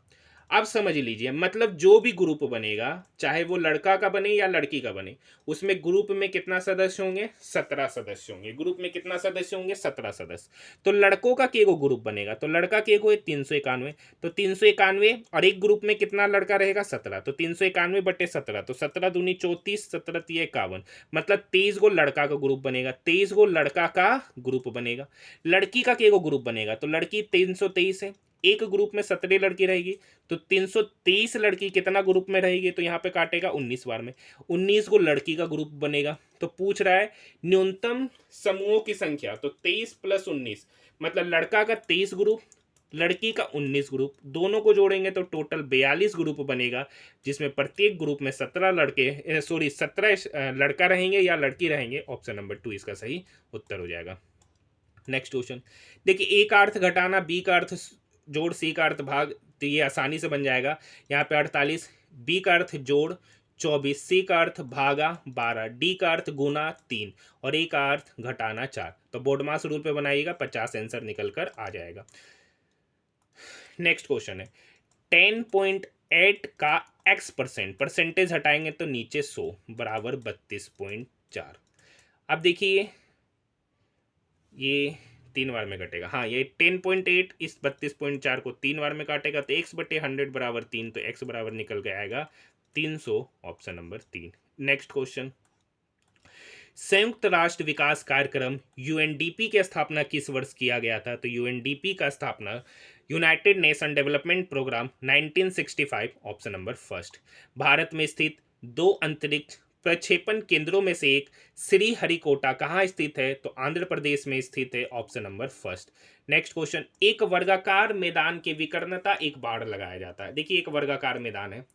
अब समझ लीजिए, मतलब जो भी ग्रुप बनेगा, चाहे वो लड़का का बने या लड़की का बने, उसमें ग्रुप में कितना सदस्य होंगे 17 सदस्य होंगे। ग्रुप में कितना सदस्य होंगे 17 सदस्य। तो लड़कों का केगो ग्रुप बनेगा, तो लड़का केगो है 391, तो 391 और एक ग्रुप में कितना लड़का रहेगा 17, तो 391 बटे 17, तो 17 दूनी 34, 17 तिया 51, मतलब 23 गो लड़का का ग्रुप बनेगा, 23 गो लड़का का ग्रुप बनेगा। लड़की का केगो ग्रुप बनेगा, तो लड़की 323 है, एक ग्रुप में 17 लड़की रहेगी, तो 323 लड़की कितना ग्रुप में रहेगी, तो यहाँ पे काटेगा 19 बार में, 19 को लड़की का ग्रुप बनेगा। तो पूछ रहा है न्यूनतम समूहों की संख्या, तो 23 प्लस 19, मतलब लड़का का 23 ग्रुप, लड़की का 19 ग्रुप, दोनों को जोड़ेंगे तो टोटल 42 ग्रुप बनेगा, जिसमें प्रत्येक ग्रुप में 17 लड़के सॉरी 17 लड़का रहेंगे या लड़की रहेंगे। ऑप्शन नंबर 2 इसका सही उत्तर हो जाएगा। नेक्स्ट क्वेश्चन देखिए, ए का अर्थ घटाना, बी का अर्थ जोड़, सी का अर्थ भाग, तो ये आसानी से बन जाएगा। यहाँ पे 48, बी का अर्थ जोड़ 24, सी का अर्थ भागा 12, डी का अर्थ गुना 3 और ए का अर्थ घटाना 4। तो बोर्ड मास रूल पे बनाइएगा, 50 आंसर निकल कर आ जाएगा। नेक्स्ट क्वेश्चन है 10.8 का x परसेंटेज हटाएंगे तो नीचे 100 बराबर 32.4। अब देखिए ये 3 बार में कटेगा, हाँ ये 10.8 इस 32.4 को 3 बार में काटेगा, तो x बटे 100 बराबर 3, तो x बराबर निकल के आएगा 300, ऑप्शन नंबर 3। नेक्स्ट क्वेश्चन, संयुक्त राष्ट्र विकास कार्यक्रम यूएनडीपी की स्थापना किस वर्ष किया गया था, तो यूएनडीपी का स्थापना United Nation Development Programme 1965, option number first. Bharat में स्थित 2 अंतरिक्ष प्रक्षेपण केंद्रों में से एक श्रीहरिकोटा कहाँ स्थित है, तो आंध्र प्रदेश में स्थित है, option number first. Next question, एक वर्गाकार मैदान की विकर्णता एक बाड़ लगाया जाता है। देखिए एक वर्गाकार मैदान है,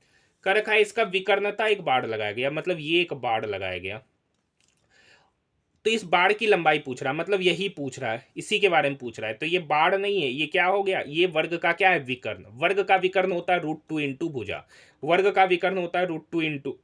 कर रखा है इसका विकर्णता एक बाड़ लगाया गया, मतलब ये एक बाड़ लगाया गया, तो इस बाड़ की लंबाई पूछ रहा है, मतलब यही पूछ रहा है, इसी के बारे में पूछ रहा है। तो ये बाड़ नहीं है, ये क्या हो गया, ये वर्ग का क्या है विकर्ण। वर्ग का विकर्ण होता है √2 इंटू भुजा, वर्ग का विकर्ण होता है √2 इंटू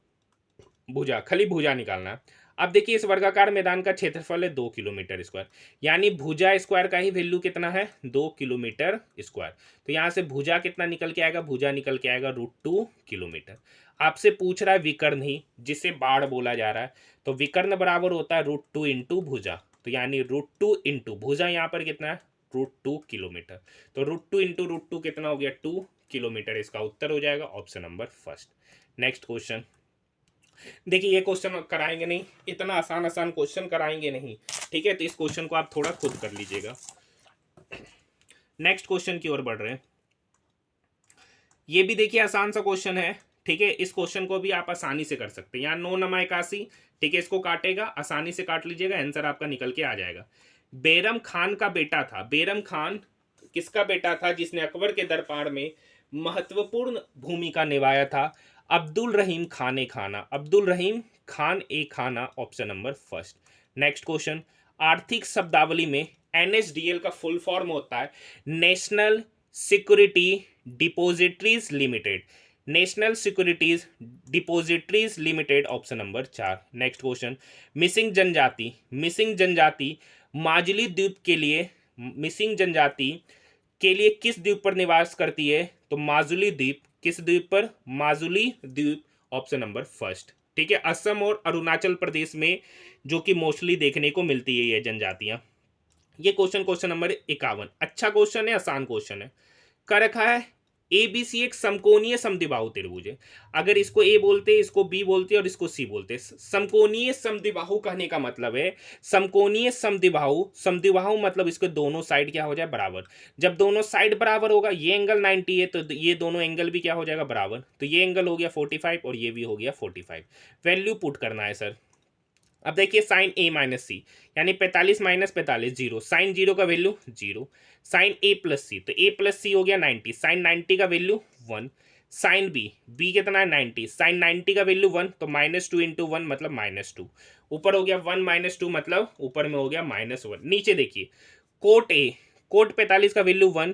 भुजा, खाली भुजा निकालना है। अब देखिए इस वर्गाकार मैदान का क्षेत्रफल है 2 किलोमीटर स्क्वायर, यानी भुजा स्क्वायर का ही वैल्यू कितना है 2 किलोमीटर स्क्वायर। तो यहाँ से भुजा कितना निकल के आएगा, भुजा निकल के आएगा √2 किलोमीटर। आपसे पूछ रहा है विकर्ण ही, जिसे बाड़ बोला जा रहा है, तो विकर्ण बराबर होता है √2 इंटू भुजा, तो यानी √2 इंटू भुजा यहाँ पर कितना है √2 किलोमीटर, तो √2 इंटू √2 कितना हो गया 2 किलोमीटर, इसका उत्तर हो जाएगा option number first. Next question देखिए, ये क्वेश्चन कराएंगे नहीं, इतना आसान आसान क्वेश्चन कराएंगे नहीं, ठीक है, तो इस क्वेश्चन को आप थोड़ा खुद कर लीजिएगा। नेक्स्ट क्वेश्चन की ओर बढ़ रहे हैं, ये भी देखिए आसान सा क्वेश्चन है, ठीक है, इस क्वेश्चन को भी आप आसानी से कर सकते हैं। यहाँ 9 नमा 81, ठीक है, इसको काटेगा, आसानी से काट लीजिएगा, आंसर आपका निकल के आ जाएगा। बैरम खान का बेटा था, बैरम खान किसका बेटा था, जिसने अकबर के दरबार में महत्वपूर्ण भूमिका निभाया था, अब्दुल रहीम खान ए खाना, अब्दुल रहीम खान ए Khana, option number first. Next question, आर्थिक शब्दावली में एनएसडीएल का फुल फॉर्म होता है national security depositories limited, national securities depositories limited, option number 4। Next question, Mising जनजाति, मिसिंग जनजाति माजुली द्वीप के लिए, मिसिंग जनजाति के लिए किस द्वीप पर निवास करती है, तो माजुली द्वीप, किस द्वीप पर, माजुली द्वीप, ऑप्शन नंबर फर्स्ट, ठीक है, असम और अरुणाचल प्रदेश में जो कि मोस्टली देखने को मिलती है ये जनजातियां। ये क्वेश्चन नंबर 51, अच्छा क्वेश्चन है, आसान क्वेश्चन है, कर रखा है ABC एक समकोणीय समद्विबाहु त्रिभुज है। अगर इसको ए बोलते, इसको बी बोलते और इसको सी बोलते। समकोणीय समद्विबाहु कहने का मतलब है समकोणीय समद्विबाहु, समद्विबाहु मतलब इसके दोनों साइड क्या हो जाए बराबर। जब दोनों साइड बराबर होगा, ये एंगल 90 है तो ये दोनों एंगल भी क्या हो जाएगा बराबर, तो ये एंगल हो गया 45 और ये भी हो गया 45। वैल्यू पुट करना है सर। अब देखिए साइन ए माइनस सी, यानी 45 माइनस 45 जीरो, साइन जीरो का वैल्यू जीरो, साइन ए प्लस सी, तो ए प्लस सी हो गया 90, साइन 90 का वैल्यू 1, साइन बी कितना है 90, साइन 90 का वैल्यू 1, तो -2 इंटू 1 मतलब -2, ऊपर हो गया 1 -2 मतलब ऊपर में हो गया -1। नीचे देखिए कोट ए, कोट 45 का वैल्यू 1,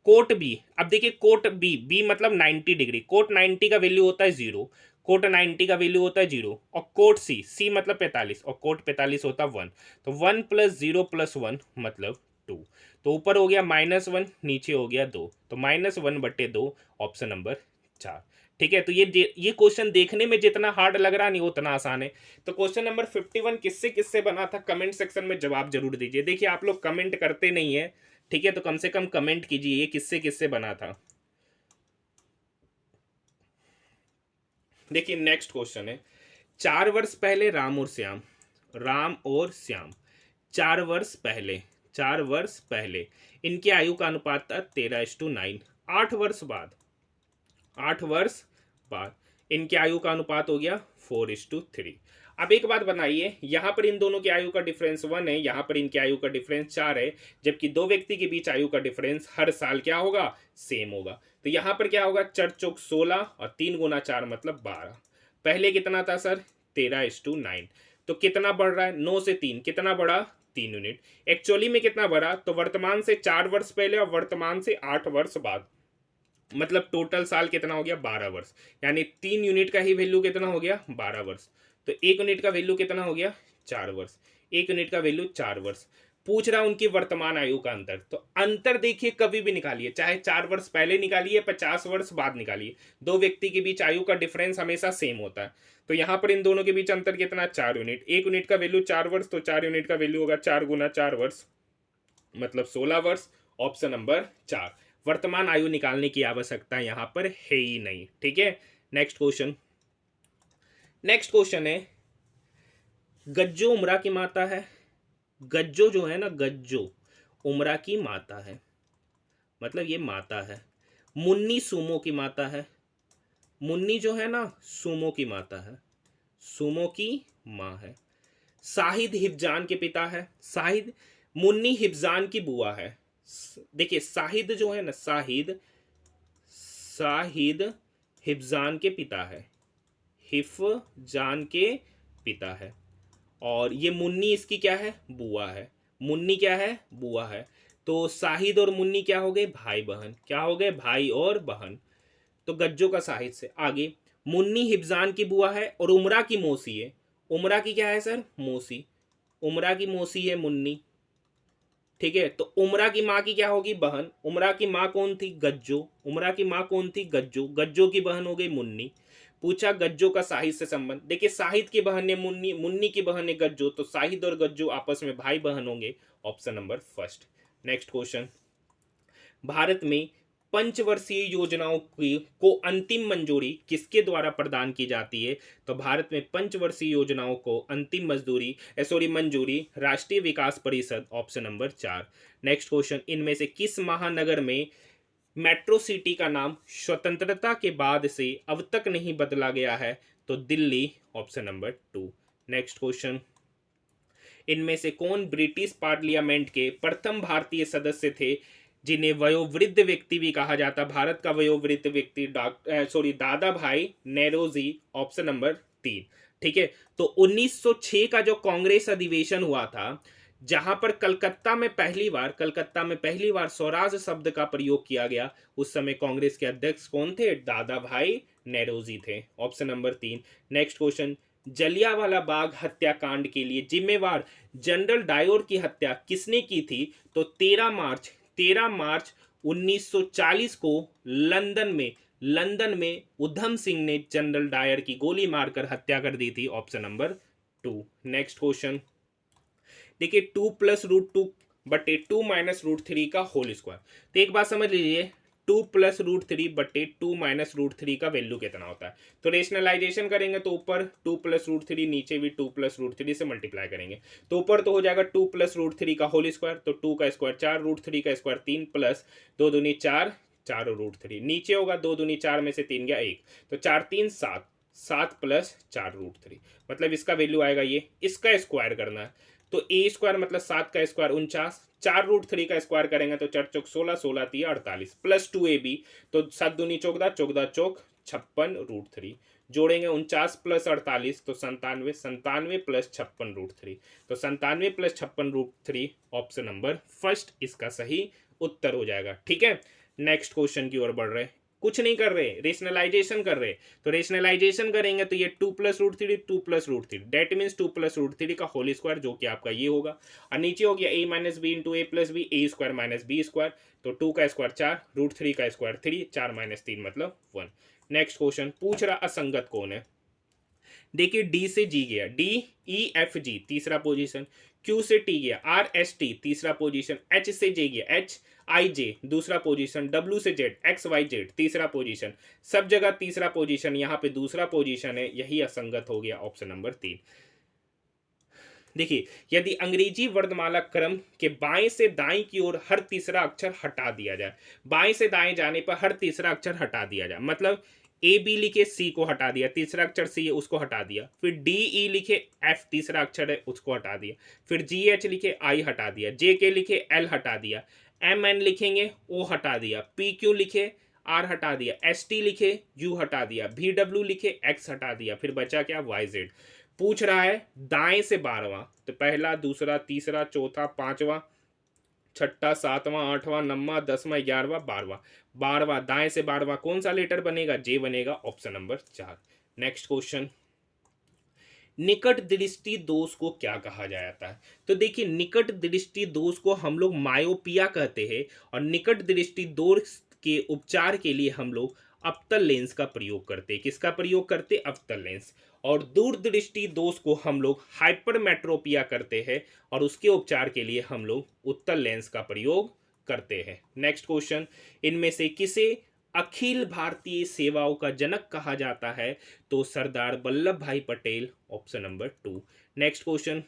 कोट बी, अब देखिए कोट बी, बी मतलब 90 डिग्री, कोट 90 का वैल्यू होता है 0, कोट 90 का वैल्यू होता है 0, और कोट सी, सी मतलब 45 और कोट 45 होता है 1, तो 1 + 0 + 1 मतलब 2, तो ऊपर हो गया -1, नीचे हो गया 2, तो -1/2, ऑप्शन नंबर 4। ठीक है, तो ये क्वेश्चन देखने में जितना हार्ड लग रहा नहीं उतना आसान है। तो क्वेश्चन नंबर 51 किससे किससे बना था, कमेंट सेक्शन में जवाब जरूर दीजिए। देखिए आप लोग कमेंट करते नहीं है, ठीक है, तो कम से कम कमेंट कीजिए ये किससे किससे बना था। देखिए नेक्स्ट क्वेश्चन है, 4 वर्ष पहले राम और श्याम 4 वर्ष पहले, 4 वर्ष पहले इनकी आयु का अनुपात था 13:9। 8 वर्ष बाद, 8 वर्ष बाद इनकी आयु का अनुपात हो गया 4:3। अब एक बात बताइए, यहां पर इन दोनों की आयु का डिफरेंस 1 है, यहां पर इनकी आयु का डिफरेंस 4 है, जबकि दो व्यक्ति के बीच आयु का डिफरेंस हर साल क्या होगा, सेम होगा। तो यहां पर क्या होगा, 4 चौक 16 और 3 गुना 4 मतलब 12। पहले कितना था सर, 13:9, तो कितना बढ़ रहा है, 9 से 3 कितना बढ़ा, 3 यूनिट। एक्चुअली में कितना बढ़ा, तो वर्तमान से 4 वर्ष पहले और वर्तमान से 8 वर्ष बाद, मतलब टोटल साल कितना हो गया, 12 वर्ष, यानी 3 यूनिट का ही वैल्यू कितना हो गया, 12 वर्ष। तो 1 यूनिट का वैल्यू कितना हो गया, 4 वर्ष, 1 यूनिट का वैल्यू 4 वर्ष। पूछ रहा उनकी वर्तमान आयु का अंतर, तो अंतर देखिए कभी भी निकालिए, चाहे 4 वर्ष पहले निकालिए 50 वर्ष बाद निकालिए, दो व्यक्ति के बीच आयु का डिफरेंस हमेशा सेम होता है। तो यहां पर इन दोनों के बीच अंतर कितना, 4 यूनिट, 1 यूनिट का वैल्यू 4 वर्ष, तो 4 यूनिट का वैल्यू होगा 4 गुना 4 वर्ष मतलब 16 वर्ष, ऑप्शन नंबर 4। वर्तमान आयु निकालने की आवश्यकता यहां पर है ही नहीं। ठीक है, नेक्स्ट क्वेश्चन, नेक्स्ट क्वेश्चन है, गज्जो उमरा की माता है, गज्जो जो है ना, गज्जो उमरा की माता है, मतलब ये माता है। मुन्नी सुमो की माता है, मुन्नी जो है ना सुमो की माता है, सुमो की माँ है। साहिद हिफजान के पिता है, साहिद, मुन्नी हिफजान की बुआ है। देखिए साहिद जो है ना, साहिद, साहिद हिफजान के पिता है, हिफजान के पिता है, और ये मुन्नी इसकी क्या है, बुआ है, मुन्नी क्या है, बुआ है। तो साहिद और मुन्नी क्या हो गए, भाई बहन, क्या हो गए, भाई और बहन। तो गज्जो का साहिद से आगे, मुन्नी हिफजान की बुआ है और उमरा की मौसी है, उमरा की क्या है सर, मौसी, उमरा की मौसी है मुन्नी। ठीक है, तो उमरा की माँ की क्या होगी, बहन, उमरा की माँ कौन थी, गज्जो, उमरा की माँ कौन थी, गज्जो, गज्जो की बहन हो गई मुन्नी। पूछा गज्जो का साहिद से संबंध, देखिए साहिद की बहन ने मुन्नी, मुन्नी की बहन ने गज्जो, तो साहिद और गज्जो आपस में भाई बहन होंगे, option number first. Next question, Bharat में पंचवर्षीय योजनाओं की को अंतिम मंजूरी किसके द्वारा प्रदान की जाती है, तो भारत में पंचवर्षीय योजनाओं को अंतिम मंजूरी राष्ट्रीय विकास परिषद, ऑप्शन नंबर 4। नेक्स्ट क्वेश्चन, इनमें से किस महानगर में मेट्रो सिटी का नाम स्वतंत्रता के बाद से अब तक नहीं बदला गया है, तो Delhi, option number 2। Next question, इनमें से कौन ब्रिटिश पार्लियामेंट के प्रथम भारतीय सदस्य थे जिन्हें वयोवृद्ध व्यक्ति भी कहा जाता, भारत का वयोवृद्ध व्यक्ति दादा भाई नेरोजी, ऑप्शन नंबर 3। ठीक है, तो 1906 का जो कांग्रेस अधिवेशन हुआ था, जहां पर कलकत्ता में पहली बार स्वराज शब्द का प्रयोग किया गया, उस समय कांग्रेस के अध्यक्ष कौन थे, दादा भाई नेरोजी थे, option number 3। Next question, Jallianwala Bagh हत्याकांड के लिए जिम्मेवार जनरल डायर की हत्या किसने की थी, तो 13 मार्च 1940 को लंदन में उधम सिंह ने जनरल डायर की गोली मारकर हत्या कर दी थी, ऑप्शन नंबर 2। नेक्स्ट क्वेश्चन, देखिए 2 + √2/2 - √3 का होल स्क्वायर। तो एक बात समझ लीजिए, 2 + √3/2 - का वैल्यू कितना होता है। तो रेशनलाइजेशन करेंगे तो ऊपर 2 + √3, नीचे भी 2 + √3 से मल्टीप्लाई करेंगे, तो ऊपर तो हो जाएगा 2 + √3 का होल स्क्वायर, तो 2 का स्क्वायर 4, √3 का स्क्वायर 3, प्लस 2 दूनी 4, 4 और √3, नीचे होगा 2 दूनी 4 में से 3 गया 1, तो 4 3 7, 7 + 4 √3, मतलब इसका वैल्यू आएगा ये, इसका स्क्वायर करना है, तो ए स्क्वायर मतलब 7 का स्क्वायर 49, 4√3 का स्क्वायर करेंगे तो 4 × 4 = 16, 16 × 3 = 48 प्लस 2ab, तो 7 दूनी चौक 10, चौक 10 चौक 56√3, जोड़ेंगे 49 + 48 तो 97, 97 + 56√3, तो 97 + 56√3 ऑप्शन नंबर फर्स्ट इसका सही उत्तर हो जाएगा। ठीक है, नेक्स्ट क्वेश्चन की ओर बढ़ रहे, कुछ नहीं कर रहे, रेशनलाइजेशन कर रहे, तो रेशनलाइजेशन करेंगे तो ये 2 + √3, 2 + √3, डेट मीन्स 2 + √3 का होल स्क्वायर, जो कि आपका ये होगा, और नीचे हो गया a - b × a + b, a² - b², तो 2 का स्क्वायर 4, √3 का स्क्वायर 3, 4 - 3 मतलब 1। नेक्स्ट क्वेश्चन पूछ रहा असंगत कौन है। देखिए डी से जी गया, डी ई एफ जी तीसरा पोजीशन, क्यू से टी गया, आर एस टी तीसरा पोजीशन, एच से जे गया, एच आई जे दूसरा पोजीशन, डब्ल्यू से जेड एक्स वाई जेड तीसरा पोजीशन, सब जगह तीसरा पोजीशन, यहाँ पे दूसरा पोजीशन है, यही असंगत हो गया ऑप्शन नंबर 3। देखिए यदि अंग्रेजी वर्णमाला क्रम के बाएं से दाएं की ओर हर तीसरा अक्षर हटा दिया जाए, बाएं से दाएं जाने पर हर तीसरा अक्षर हटा दिया जाए, मतलब ए बी लिखे सी को हटा दिया, तीसरा अक्षर सी है उसको हटा दिया, फिर डी ई लिखे एफ तीसरा अक्षर है उसको हटा दिया, फिर जी एच लिखे आई हटा दिया, जे के लिखे एल हटा दिया, एम एन लिखेंगे ओ हटा दिया, पी क्यू लिखे आर हटा दिया, एस टी लिखे यू हटा दिया, भी डब्ल्यू लिखे एक्स हटा दिया, फिर बचा क्या वाई जेड। पूछ रहा है दाएं से 12वां, तो पहला दूसरा तीसरा चौथा पांचवा छठा सातवां आठवां नौवां 10वां 11वां 12वां, 12वां दाएं से 12वां कौन सा लेटर बनेगा, जे बनेगा ऑप्शन नंबर 4। नेक्स्ट क्वेश्चन, निकट दृष्टि दोष को क्या कहा जाता है। तो देखिए निकट दृष्टि दोष को हम लोग मायोपिया कहते हैं, और निकट दृष्टि दोष के उपचार के लिए हम लोग अवतल लेंस का प्रयोग करते हैं। किसका प्रयोग करते हैं, अवतल लेंस। और दूरदृष्टि दोष को हम लोग हाइपरमेट्रोपिया करते हैं, और उसके उपचार के लिए हम लोग उत्तल लेंस का प्रयोग करते हैं। नेक्स्ट क्वेश्चन, इनमें से किसे अखिल भारतीय सेवाओं का जनक कहा जाता है, तो Sardar Vallabh Bhai Patel option number 2। Next question,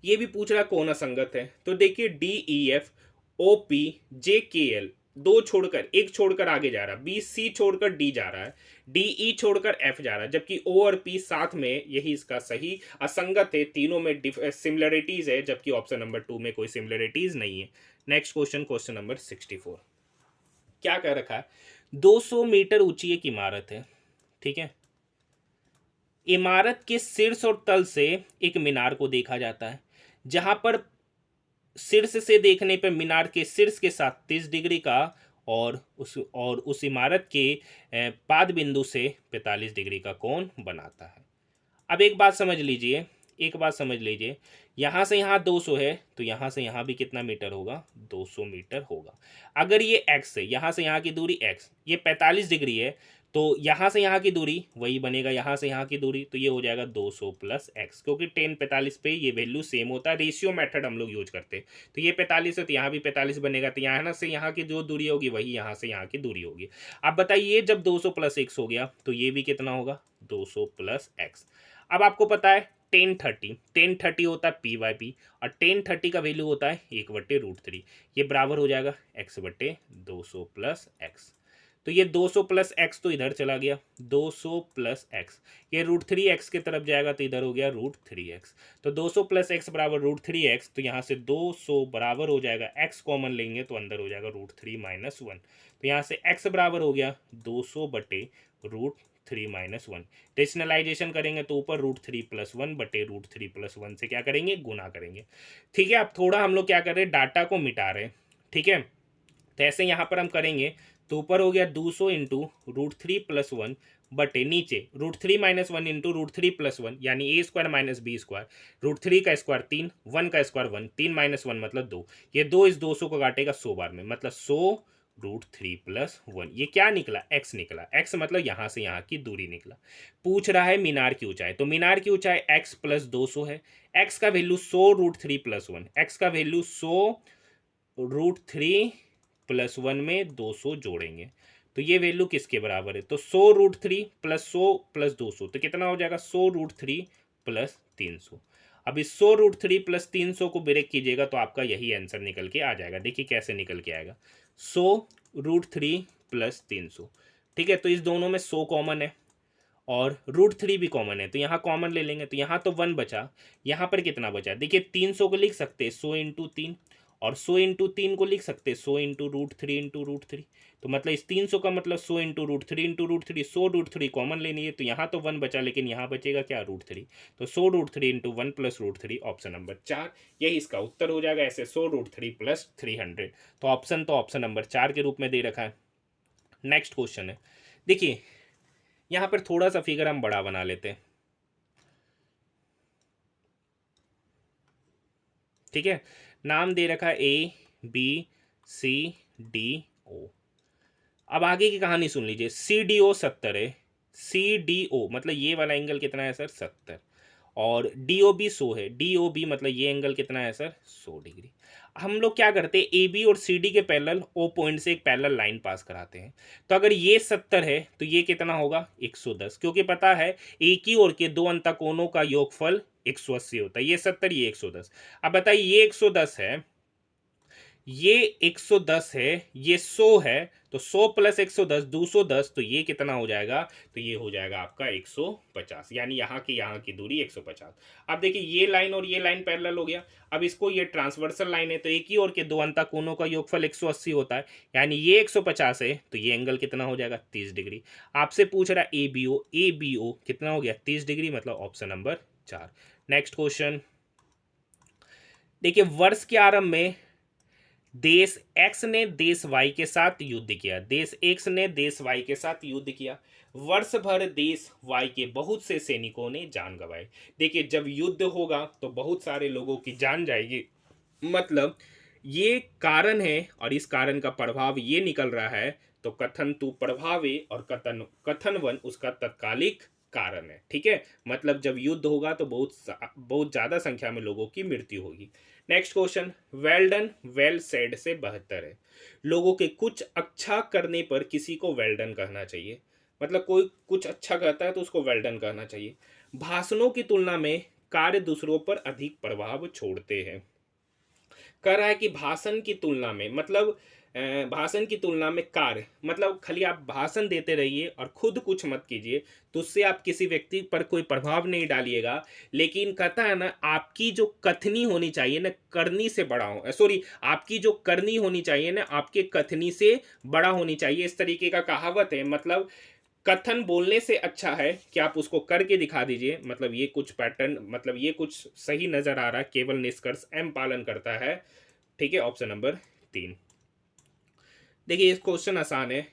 ये भी पूछ रहा कौन असंगत है, तो देखिए D E F O P J K L दो छोड़कर एक छोड़कर आगे जा रहा है, बी सी छोड़कर डी जा रहा है, डी ई छोड़कर एफ जा रहा है, जबकि ओ और पी साथ में, यही इसका सही असंगत है। तीनों में सिमिलरिटीज है, जबकि ऑप्शन नंबर 2 में कोई सिमिलरिटीज नहीं है। नेक्स्ट क्वेश्चन, क्वेश्चन नंबर 64, क्या कह रखा है, 200 मीटर ऊंची एक इमारत है, ठीक है। इमारत के शीर्ष और तल से एक मीनार को देखा जाता है, जहां पर शीर्ष से देखने पर मीनार के शीर्ष के साथ 30 डिग्री का, और उस इमारत के पाद बिंदु से 45 डिग्री का कोण बनाता है। अब एक बात समझ लीजिए, एक बात समझ लीजिए, यहाँ से यहाँ 200 है, तो यहाँ से यहाँ भी कितना मीटर होगा, 200 मीटर होगा। अगर ये x है, यहाँ से यहाँ की दूरी x, ये 45 डिग्री है, तो यहाँ से यहाँ की दूरी वही बनेगा, यहाँ से यहाँ की दूरी, तो ये हो जाएगा 200 + x, क्योंकि 10 45 पे ये वैल्यू सेम होता है, रेशियो मेथड हम लोग यूज करते हैं। तो ये 45 है तो यहाँ भी 45 बनेगा, तो यहाँ से यहाँ की जो दूरी होगी वही यहाँ से यहाँ की दूरी होगी। अब बताइए जब 200 + x हो गया तो ये भी कितना होगा, 200 + x। अब आपको पता है 1030 होता है p/p, और 1030 का वैल्यू होता है 1/√3, ये बराबर हो जाएगा x/200 + x। तो ये 200 + x तो इधर चला गया, 200 + x, ये √3x की तरफ जाएगा तो इधर हो गया √3x, तो 200 + x बराबर √3x, तो यहाँ से 200 बराबर हो जाएगा, x कॉमन लेंगे तो अंदर हो जाएगा √3 - 1, तो यहाँ से x बराबर हो गया 200/√3 - 1। रेशनलाइजेशन करेंगे तो ऊपर √3 + 1/√3 + 1 से क्या करेंगे, गुना करेंगे। ठीक है, अब थोड़ा हम लोग क्या कर रहे हैं, डाटा को मिटा रहे हैं, ठीक है। तो ऐसे यहाँ पर हम करेंगे तो ऊपर हो गया 200 × √3 + 1 बटे नीचे √3 - 1 × √3 + 1, यानी a² - b², √3 का स्क्वायर 3, 1 का स्क्वायर 1, 3 - 1 मतलब 2, ये 2 इस 200 को काटेगा 100 बार में, मतलब 100 √3 + 1, ये क्या निकला, x निकला, x मतलब यहाँ से यहाँ की दूरी निकला। पूछ रहा है मीनार की ऊंचाई, तो मीनार की ऊंचाई x + 200 है, x का वैल्यू 100 √3 + 1, x का वैल्यू 100 √3 + 1 में 200 जोड़ेंगे तो ये वैल्यू किसके बराबर है, तो 100 √3 + 100 + 200, तो कितना हो जाएगा 100 √3 + 300। अब इस 100 √3 + 300 को ब्रेक कीजिएगा तो आपका यही आंसर निकल के आ जाएगा। देखिए कैसे निकल के आएगा, 100 √3 + 300, ठीक है। तो इस दोनों में 100 कॉमन है और √3 भी कॉमन है, तो यहाँ कॉमन ले लेंगे, तो यहाँ तो 1 बचा, यहाँ पर कितना बचा, देखिए 300 को लिख सकते हैं 100 × 3, और 100 इंटू 3 को लिख सकते हैं 100 इंटू √3 तो मतलब इस 300 का मतलब 100 इंटू √3 100 √3 कॉमन लेनी है, तो यहाँ तो 1 बचा लेकिन यहाँ बचेगा क्या √3, तो 100 √3 इंटू 1 प्लस √3 ऑप्शन नंबर 4 यही इसका उत्तर हो जाएगा। ऐसे 100 √3 प्लस 300 तो ऑप्शन नंबर 4 के रूप में दे रखा है। नेक्स्ट क्वेश्चन है, देखिए यहाँ पर थोड़ा सा फिगर हम बड़ा बना लेते हैं, ठीक है। नाम दे रखा है ABCDO। अब आगे की कहानी सुन लीजिए। CDO 70 है, CDO मतलब ये वाला एंगल कितना है सर 70, और DOB 100 है, DOB मतलब ये एंगल कितना है सर 100 डिग्री। हम लोग क्या करते हैं, AB और CD के पैरेलल O पॉइंट से एक पैरेलल लाइन पास कराते हैं। तो अगर ये 70 है तो ये कितना होगा 110, क्योंकि पता है एक ही ओर के दो अंतकोणों का योगफल 180 होता है। ये 70 ये 110। अब बताइए ये 110 है, ये 110 है, ये 100 है, तो 100 प्लस 110 210, तो ये कितना हो जाएगा, तो ये हो जाएगा आपका 150, यानी यहाँ की दूरी 150। अब देखिए ये लाइन और ये लाइन पैरेलल हो गया। अब इसको ये ट्रांसवर्सल लाइन है, तो एक ही ओर के दो अंतकोणों का योगफल 180 होता है, यानी ये 150 है, तो ये एंगल कितना हो जाएगा 30 डिग्री। आपसे पूछ रहा है ABO कितना हो गया 30 डिग्री, मतलब ऑप्शन नंबर 4। नेक्स्ट क्वेश्चन देखिए, वर्ष के आरंभ में देश एक्स ने देश वाई के साथ युद्ध किया, देश एक्स ने देश वाई के साथ युद्ध किया। वर्ष भर देश वाई के बहुत से सैनिकों ने जान गंवाई। देखिए जब युद्ध होगा तो बहुत सारे लोगों की जान जाएगी, मतलब ये कारण है और इस कारण का प्रभाव ये निकल रहा है, तो कथन तु प्रभावे और कथन वन उसका तत्कालिक कारण है, ठीक है। मतलब जब युद्ध होगा तो बहुत ज्यादा संख्या में लोगों की मृत्यु होगी। Next question, well done well said से 72 है। लोगों के कुछ अच्छा करने पर किसी को वेल डन कहना चाहिए, मतलब कोई कुछ अच्छा करता है तो उसको वेल डन कहना चाहिए। भाषणों की तुलना में कार्य दूसरों पर अधिक प्रभाव छोड़ते हैं। कह रहा है कि भाषण की तुलना में, मतलब भाषण की तुलना में कार्य, मतलब खाली आप भाषण देते रहिए और खुद कुछ मत कीजिए, तो उससे आप किसी व्यक्ति पर कोई प्रभाव नहीं डालिएगा। लेकिन कहता है ना, आपकी जो कथनी होनी चाहिए ना करनी से बड़ा हो, सॉरी, आपकी जो करनी होनी चाहिए ना आपके कथनी से बड़ा होनी चाहिए, इस तरीके का कहावत है। मतलब कथन बोलने से अच्छा है कि आप उसको करके दिखा दीजिए। मतलब ये कुछ पैटर्न, मतलब ये कुछ सही नजर आ रहा है, केवल निष्कर्ष एम पालन करता है, ठीक है। Option number 3। देखिए ये क्वेश्चन आसान है।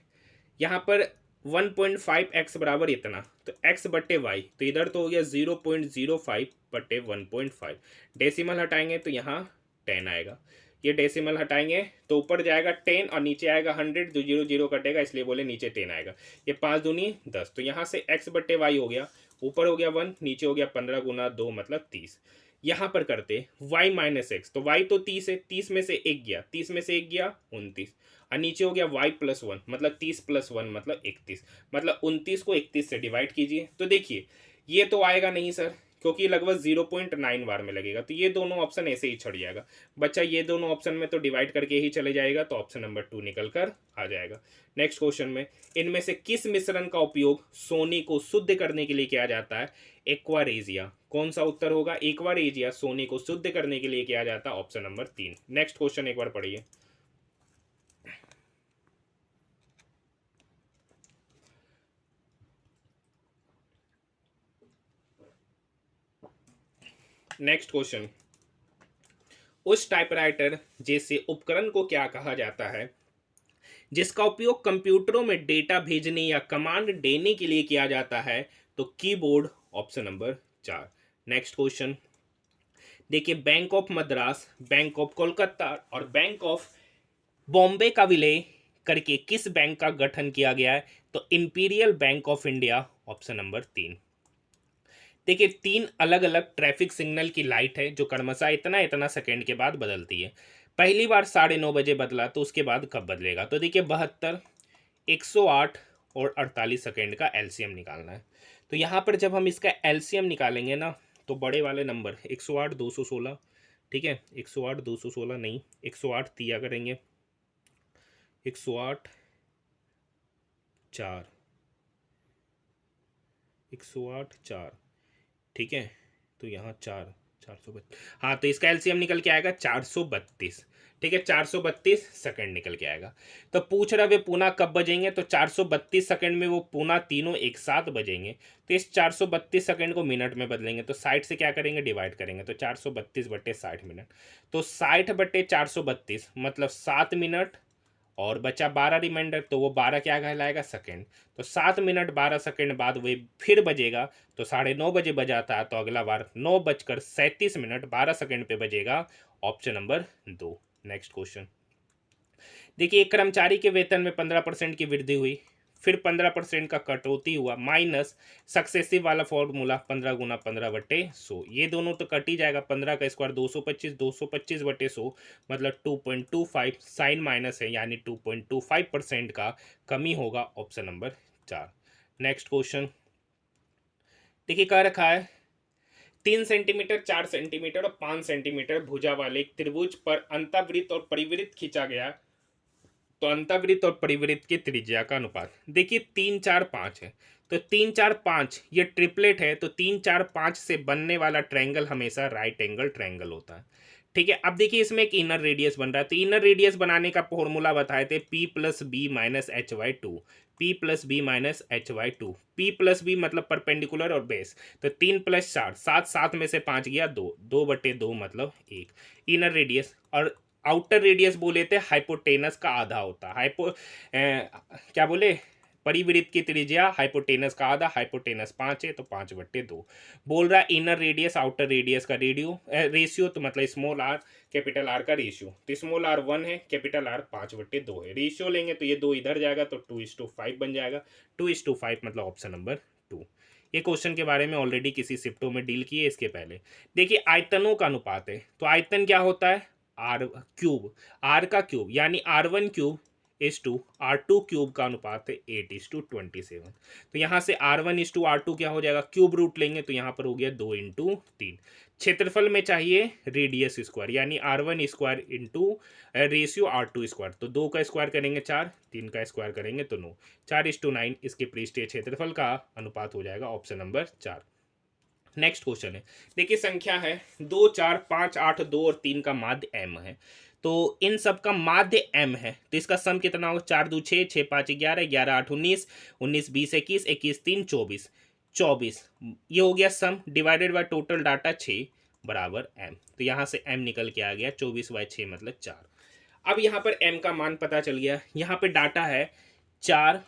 यहाँ पर 1.5x बराबर इतना, तो x बट्टे वाई, तो इधर तो हो गया 0.05 बट्टे 1.5। डेसिमल हटाएंगे तो यहाँ 10 आएगा। ये डेसिमल हटाएंगे तो ऊपर जाएगा 10 और नीचे आएगा 100, तो 0 0 कटेगा, इसलिए बोले नीचे 10 आएगा। ये 5 दूनी 10, तो यहाँ से x बट्टे वाई हो गया, ऊपर हो गया 1, नीचे हो गया 15 गुना 2 मतलब 30। यहाँ पर करते y माइनस एक्स, तो y तो 30 है, 30 में से एक गया, 30 में से एक गया 29, और नीचे हो गया y प्लस 1 मतलब 30 प्लस 1 मतलब 31, मतलब 29 को 31 से डिवाइड कीजिए। तो देखिए ये तो आएगा नहीं सर, क्योंकि लगभग 0.9 बार में लगेगा, तो ये दोनों ऑप्शन ऐसे ही छड़ जाएगा। बच्चा ये दोनों ऑप्शन में तो डिवाइड करके ही चले जाएगा, तो ऑप्शन नंबर 2 निकल कर आ जाएगा। नेक्स्ट क्वेश्चन में, इनमें से किस मिश्रण का उपयोग सोने को शुद्ध करने के लिए किया जाता है? एक्वारेजिया। कौन सा उत्तर होगा? एक्वारेजिया सोने को शुद्ध करने के लिए किया जाता है, ऑप्शन नंबर 3। नेक्स्ट क्वेश्चन एक बार पढ़िए। नेक्स्ट क्वेश्चन, उस टाइपराइटर जैसे उपकरण को क्या कहा जाता है जिसका उपयोग कंप्यूटरों में डेटा भेजने या कमांड देने के लिए किया जाता है? तो keyboard, option number 4। Next question देखिए, bank of Madras, bank of Kolkata और बैंक ऑफ बॉम्बे का विलय करके किस बैंक का गठन किया गया है? तो imperial bank of India, option number 3। देखिए 3 अलग अलग ट्रैफिक सिग्नल की लाइट है जो क्रमशः इतना इतना सेकंड के बाद बदलती है। पहली बार 9:30 बजे बदला, तो उसके बाद कब बदलेगा? तो देखिए 72, 108 और 48 सेकंड का एलसीएम निकालना है। तो यहाँ पर जब हम इसका एलसीएम निकालेंगे ना, तो बड़े वाले नंबर 108 216, ठीक है, 108 216 नहीं, 108 दिया करेंगे, 108 4, 108 4, ठीक है, तो यहाँ 4, 432, हाँ, तो इसका एलसीएम निकल के आएगा 432। ठीक है, 432 सेकंड निकल के आएगा। तो पूछ रहा वे पूना कब बजेंगे, तो 432 सेकंड में वो पूना तीनों एक साथ बजेंगे। तो इस 432 सेकंड को मिनट में बदलेंगे, तो 60 से क्या करेंगे, डिवाइड करेंगे, तो 432/60 मिनट। तो 60/432 मतलब 7 मिनट, और बचा 12 रिमाइंडर, तो वो 12 क्या कहलाएगा, सेकंड। तो 7 मिनट 12 सेकंड बाद वे फिर बजेगा, तो 9:30 बजे बजाता है, तो अगला बार 9:37 मिनट 12 सेकंड पे बजेगा। Option number 2। नेक्स्ट क्वेश्चन देखिए, एक कर्मचारी के वेतन में 15% की वृद्धि हुई, फिर 15% का कटौती हुआ, माइनस सक्सेसिव वाला फॉर्मूला 15 × 15/100। ये दोनों तो कट ही जाएगा, 15 का स्क्वायर 225, 225/100 मतलब 2.25, साइन माइनस है यानी 2.25% का कमी होगा। Option number 4। नेक्स्ट क्वेश्चन देखिए, कह रखा है 3 सेंटीमीटर, 4 सेंटीमीटर और 5 सेंटीमीटर भुजा वाले एक त्रिभुज पर अंतःवृत्त और परिवृत्त खींचा गया, तो अंतःवृत्त और परिवृत्त की त्रिज्या का अनुपात देखिए 3 4 5 है। तो 3 4 5 ये ट्रिपलेट है, तो 3 4 5 से बनने वाला ट्रायंगल हमेशा राइट एंगल ट्रायंगल होता है। ठीक है, अब देखिए इसमें एक इनर रेडियस बन रहा है, तो इनर रेडियस बनाने का फॉर्मूला बताए थे P+B-H/2। P+B-H/2, P+B मतलब परपेंडिकुलर और बेस, तो 3 + 4 7, 7 में से 5 गया 2, 2/2 मतलब 1 इनर रेडियस। और आउटर रेडियस बोले थे हाइपोटेनस का आधा होता है। क्या बोले, परिवृत्त की त्रिज्या हाइपोटेनस का आधा, हाइपोटेनस 5 है तो 5/2 बोल रहा है। इनर रेडियस आउटर रेडियस का रेशियो, तो मतलब स्मॉल आर कैपिटल आर का रेशियो, तो स्मॉल आर 1 है, कैपिटल आर 5/2 है। रेशियो लेंगे तो ये 2 इधर जाएगा तो 2:5 बन जाएगा। 2:5 मतलब ऑप्शन नंबर 2। ये क्वेश्चन के बारे में ऑलरेडी किसी शिफ्टों में डील किए इसके पहले। देखिए आयतनों का अनुपात है, तो आयतन क्या होता है, आर क्यूब, आर का क्यूब यानी R1 क्यूब/R2 क्यूब का अनुपात है 8:27। तो यहाँ से R1:R2 क्या हो जाएगा, क्यूब रूट लेंगे तो यहाँ पर हो गया 2 × 3। क्षेत्रफल में चाहिए रेडियस स्क्वायर यानी R1 square into ratio R2 square, तो 2 का स्क्वायर करेंगे 4, 3 का स्क्वायर करेंगे तो 9, 4:9 इसके पृष्ठीय क्षेत्रफल का अनुपात हो जाएगा। Option number 4। नेक्स्ट क्वेश्चन है, देखिए संख्या है 2 4 5 8 2 और 3 का माध्य m है। तो इन सब का माध्य m है, तो इसका सम कितना होगा, 4 2 6, 6 5 11, 11 8 19, 19 20 21, 21 3 24, 24 ये हो गया सम, डिवाइडेड बाय टोटल डाटा 6 बराबर m। तो यहाँ से m निकल के आ गया 24/6 मतलब 4। अब यहाँ पर m का मान पता चल गया, यहाँ पे डाटा है 4,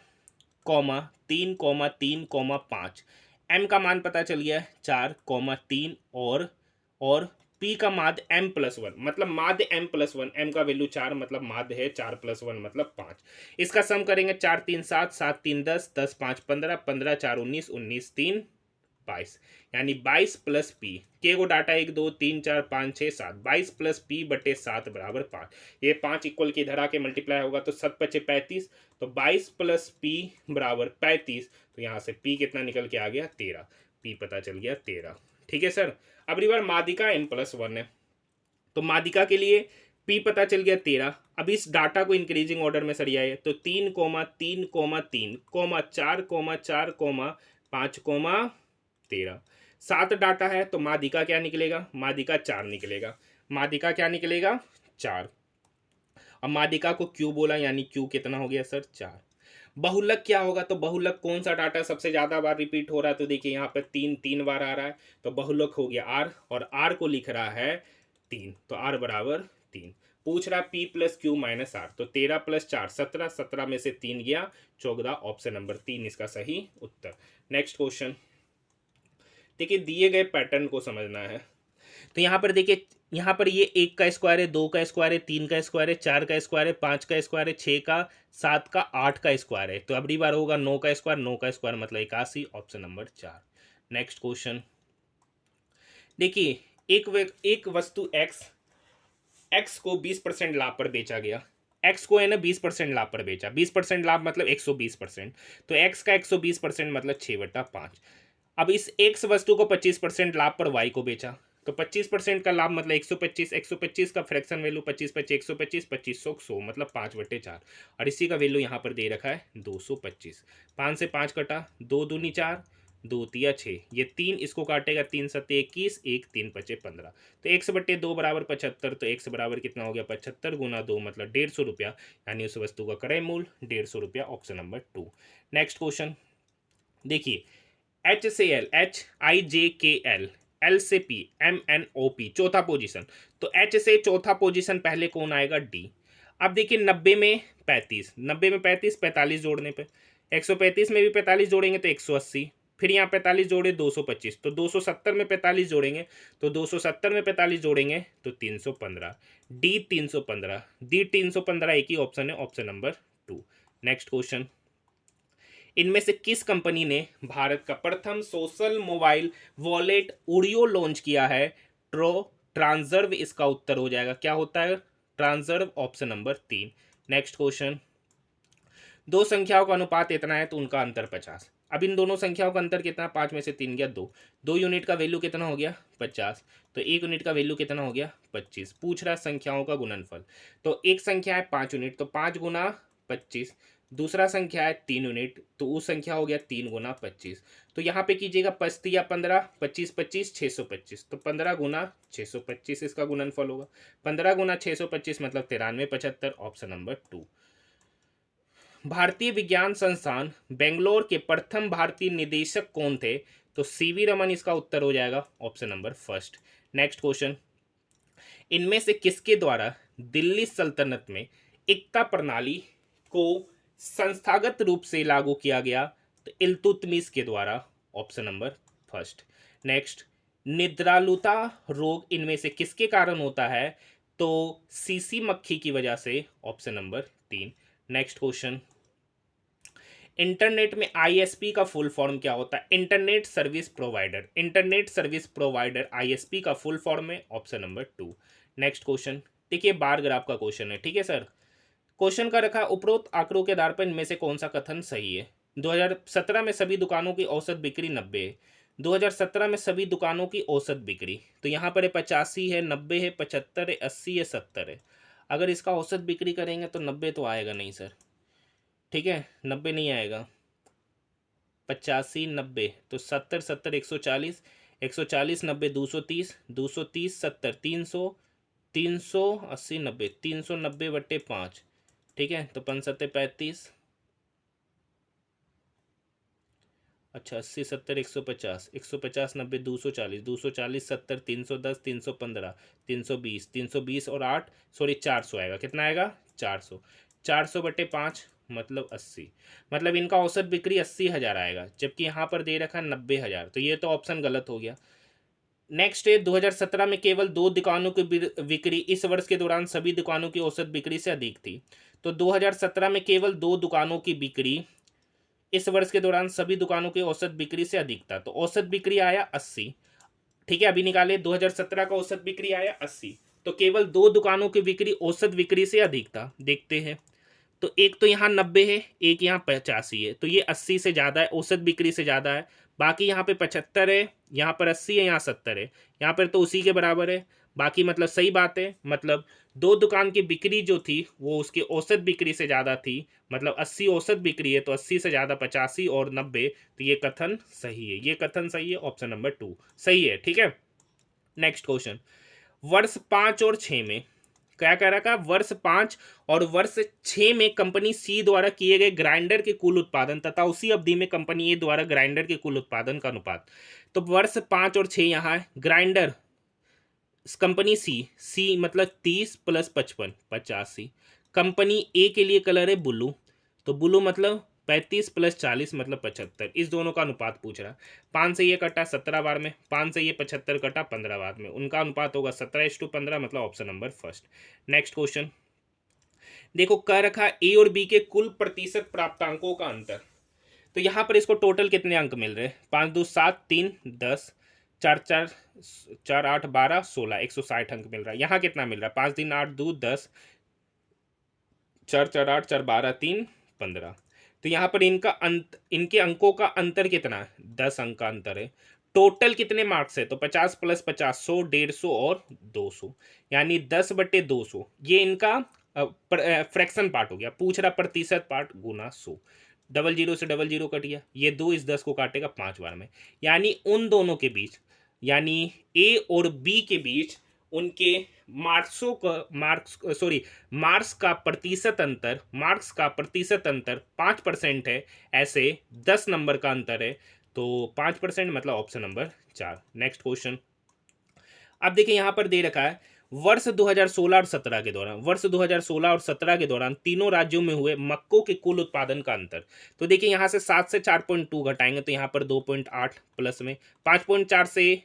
3, 3, 5। m का मान पता चल गया है 4, 3 और p का माध्य m+1 मतलब माध्य m+1, m का वैल्यू 4 मतलब माध्य है 4+1 मतलब 5। इसका सम करेंगे 4 3 7, 7 3 10, 10 5 15, 15 4 19, 19 3 22 यानी 22 प्लस पी के को डाटा 1 2 3 4 5 6 7, 22 प्लस पी बटे 7 बराबर 5। ये 5 इक्वल की इधर आके मल्टीप्लाई होगा तो 7 5 35, तो 22 प्लस पी बराबर 35। तो यहाँ से पी कितना निकल के आ गया 13, पी पता चल गया 13। ठीक है सर। अब रिवर माध्यिका n+1 है, तो माध्यिका के लिए पी पता चल गया 13। अब इस डाटा को इंक्रीजिंग ऑर्डर में सरियाए, तो 3 3 3 4 4 5 13, 7 डाटा है, तो माध्यिका क्या निकलेगा, माध्यिका 4 निकलेगा। माध्यिका क्या निकलेगा 4। अब माध्यिका को क्यू बोला यानी क्यू कितना हो गया सर 4। बहुलक क्या होगा, तो बहुलक कौन सा डाटा सबसे ज्यादा बार रिपीट हो रहा है, तो देखिए यहाँ पर 3 बार आ रहा है, तो बहुलक हो गया आर, और आर को लिख रहा है 3, तो आर बराबर 3। पूछ रहा P+Q-R, तो 13 + 4 17, 17 में से 3 गया 14, ऑप्शन नंबर 3 इसका सही उत्तर। नेक्स्ट क्वेश्चन देखिए, दिए गए पैटर्न को समझना है, तो यहाँ पर देखिए, यहाँ पर ये 1 का स्क्वायर है, 2 का स्क्वायर है, 3 का स्क्वायर है, 4 का स्क्वायर है, 5 का स्क्वायर है, 6 का, 7 का, 8 का स्क्वायर है, तो अगली बार होगा 9 का स्क्वायर, 9 का स्क्वायर मतलब 81, ऑप्शन नंबर 4। नेक्स्ट क्वेश्चन देखिए, एक वस्तु एक्स को 20% लाभ पर बेचा गया, एक्स को है ना 20% लाभ पर बेचा, 20% लाभ मतलब 120%, तो एक्स का 120% मतलब 6/5। अब इस एक्स वस्तु को 25% लाभ पर वाई को बेचा, तो 25% का लाभ मतलब 125, 125 का फ्रैक्शन वैल्यू 25 25 125, 2500 100 मतलब 5/4, और इसी का वैल्यू यहाँ पर दे रखा है 225। 5 से 5 कटा, 2 दूनी 4, दो तिया 6, ये 3 इसको काटेगा, 3 सत्ते 21, 1 3 पचे 15, तो 1/2 बराबर 75, तो x बराबर कितना हो गया 75 गुना 2 मतलब 150 रुपया, यानी उस वस्तु का क्रय मूल्य 150 रुपया, ऑप्शन नंबर 2। नेक्स्ट क्वेश्चन देखिए, एच से L, H I J K L, L से P, M N O P, चौथा पोजीशन। तो एच से चौथा पोजीशन पहले कौन आएगा, डी। अब देखिए 90 में 35, 90 में 35, 45 जोड़ने पे 135 में भी 45 जोड़ेंगे तो 180, फिर यहाँ 45 जोड़े 225, तो 270 में 45 जोड़ेंगे तो 270 में 45 जोड़ेंगे तो 315, डी 315, डी 315 एक ही ऑप्शन है, ऑप्शन नंबर 2। नेक्स्ट क्वेश्चन, इनमें से किस कंपनी ने भारत का प्रथम social mobile wallet audio launch किया है, ट्रांसर्व इसका उत्तर हो जाएगा, क्या होता है ट्रांसर्व, ऑप्शन नंबर 3। नेक्स्ट क्वेश्चन, दो संख्याओं का अनुपात इतना है तो उनका अंतर 50। अब इन दोनों संख्याओं का अंतर कितना, 5 में से 3 गया 2, 2 यूनिट का वैल्यू कितना हो गया 50, तो 1 यूनिट का वैल्यू कितना हो गया 25। पूछ रहा संख्याओं का गुणनफल, तो एक संख्या है 5 यूनिट तो 5 गुना 25, दूसरा संख्या है 3 यूनिट तो वो संख्या हो गया 3 गुना 25। तो यहाँ पे कीजिएगा 5 या 15, 25 25 625, तो 15 गुना 625 इसका गुणनफल होगा, 15 गुना 625 मतलब 93 75, ऑप्शन नंबर 2। भारतीय विज्ञान संस्थान बेंगलोर के प्रथम भारतीय निदेशक कौन थे, तो सीवी रमन इसका उत्तर हो जाएगा, option number first. Next question, इनमें से किसके द्वारा दिल्ली सल्तनत में एकता प्रणाली को संस्थागत रूप से लागू किया गया, तो इल्तुतमिश के द्वारा, ऑप्शन नंबर फर्स्ट। नेक्स्ट, निद्रालुता रोग इनमें से किसके कारण होता है, तो सीसी मक्खी की वजह से, option number 3। Next question, internet में आईएसपी का फुल फॉर्म क्या होता है, internet service provider, internet service provider ISP का फुल फॉर्म है, ऑप्शन नंबर 2। नेक्स्ट क्वेश्चन देखिए, बार ग्राफ का क्वेश्चन है, ठीक है सर। क्वेश्चन का रखा, उपरोक्त आंकड़ों के आधार पर इनमें से कौन सा कथन सही है। 2017 में सभी दुकानों की औसत बिक्री 90 है, 2017 में सभी दुकानों की औसत बिक्री, तो यहाँ पर है 85 है, 90 है, 75 है, 80 है, 70 है। अगर इसका औसत बिक्री करेंगे तो 90 तो आएगा नहीं सर, ठीक है 90 नहीं आएगा, 85 90, तो 70 70 140, 140 90 230, 230 70 300, 380 90, 390/5, ठीक है, तो 5 सत्ते 35, अच्छा 80 70 150, 150 90 240, 240 70 310, 315, 320, 320 और 8 सॉरी 400 आएगा, कितना आएगा 400, 400/5 मतलब 80, मतलब इनका औसत बिक्री 80,000 आएगा, जबकि यहाँ पर दे रखा 90,000, तो ये तो ऑप्शन गलत हो गया। नेक्स्ट है 2017 में केवल 2 दुकानों की बिक्री इस वर्ष के दौरान सभी दुकानों की औसत बिक्री से अधिक थी, तो 2017 में केवल 2 दुकानों की बिक्री इस वर्ष के दौरान सभी दुकानों की औसत बिक्री से अधिक था, तो औसत बिक्री आया 80, ठीक है। अभी निकाले 2017 का औसत बिक्री आया 80, तो केवल 2 दुकानों की बिक्री औसत बिक्री से अधिक था, देखते हैं। तो एक तो यहाँ 90 है, एक यहाँ 85 है, तो ये 80 से ज़्यादा है, औसत बिक्री से ज़्यादा है। बाकी यहाँ पे 75 है, यहाँ पर 80 है, यहाँ 70 है, यहाँ पर तो उसी के बराबर है। बाकी मतलब सही बात है, मतलब 2 दुकान की बिक्री जो थी वो उसकी औसत बिक्री से ज़्यादा थी, मतलब 80 औसत बिक्री है तो 80 से ज़्यादा 85 और 90, तो ये कथन सही है, ये कथन सही है, ऑप्शन नंबर 2 सही है, ठीक है। नेक्स्ट क्वेश्चन, वर्ष 5 और 6 में क्या कह रहा था, वर्ष 5 और वर्ष 6 में कंपनी सी द्वारा किए गए ग्राइंडर के कुल उत्पादन तथा उसी अवधि में कंपनी ए द्वारा ग्राइंडर के कुल उत्पादन का अनुपात। तो वर्ष 5 और 6 यहाँ है, ग्राइंडर कंपनी सी, सी मतलब 30 + 55 85, कंपनी ए के लिए कलर है ब्लू, तो ब्लू मतलब 35 + 40 मतलब 75, इस दोनों का अनुपात पूछ रहा। 5 से ये कटा 17 बार में, 5 से ये 75 कटा 15 बार में, उनका अनुपात होगा 17:15 मतलब option number first. Next question देखो, कह रखा ए और बी के कुल प्रतिशत प्राप्तांकों का अंतर, तो यहाँ पर इसको टोटल कितने अंक मिल रहे हैं, 5 2 7 3 10, 4 4 4 8 12 16, 160 अंक मिल रहा है। यहाँ कितना मिल रहा है, 5 3 8 2 10, 4 4 8 4 12 3 15, तो यहाँ पर इनका अंत, इनके अंकों का अंतर कितना है, 10 अंक का अंतर है। टोटल कितने मार्क्स है, तो 50 + 50 100 150 और 200, यानी 10/200, ये इनका फ्रैक्शन पार्ट हो गया, पूछ रहा प्रतिशत पार्ट गुना 100, डबल जीरो से डबल जीरो कट गया, ये 2 इस 10 को काटेगा 5 बार में, यानी उन दोनों के बीच, यानी ए और बी के बीच उनके मार्क्स का प्रतिशत अंतर, 5% है, ऐसे 10 नंबर का अंतर है, तो 5% मतलब ऑप्शन नंबर 4। Next question. अब देखिए यहाँ पर दे रखा है वर्ष 2016 और 17 के दौरान, वर्ष 2016 और 17 के दौरान तीनों राज्यों में हुए मक्कों के कुल उत्पादन का अंतर। तो देखिए यहाँ से 7 से 4.2 घटाएंगे तो यहाँ पर 2.8 प्लस में, 5.4 से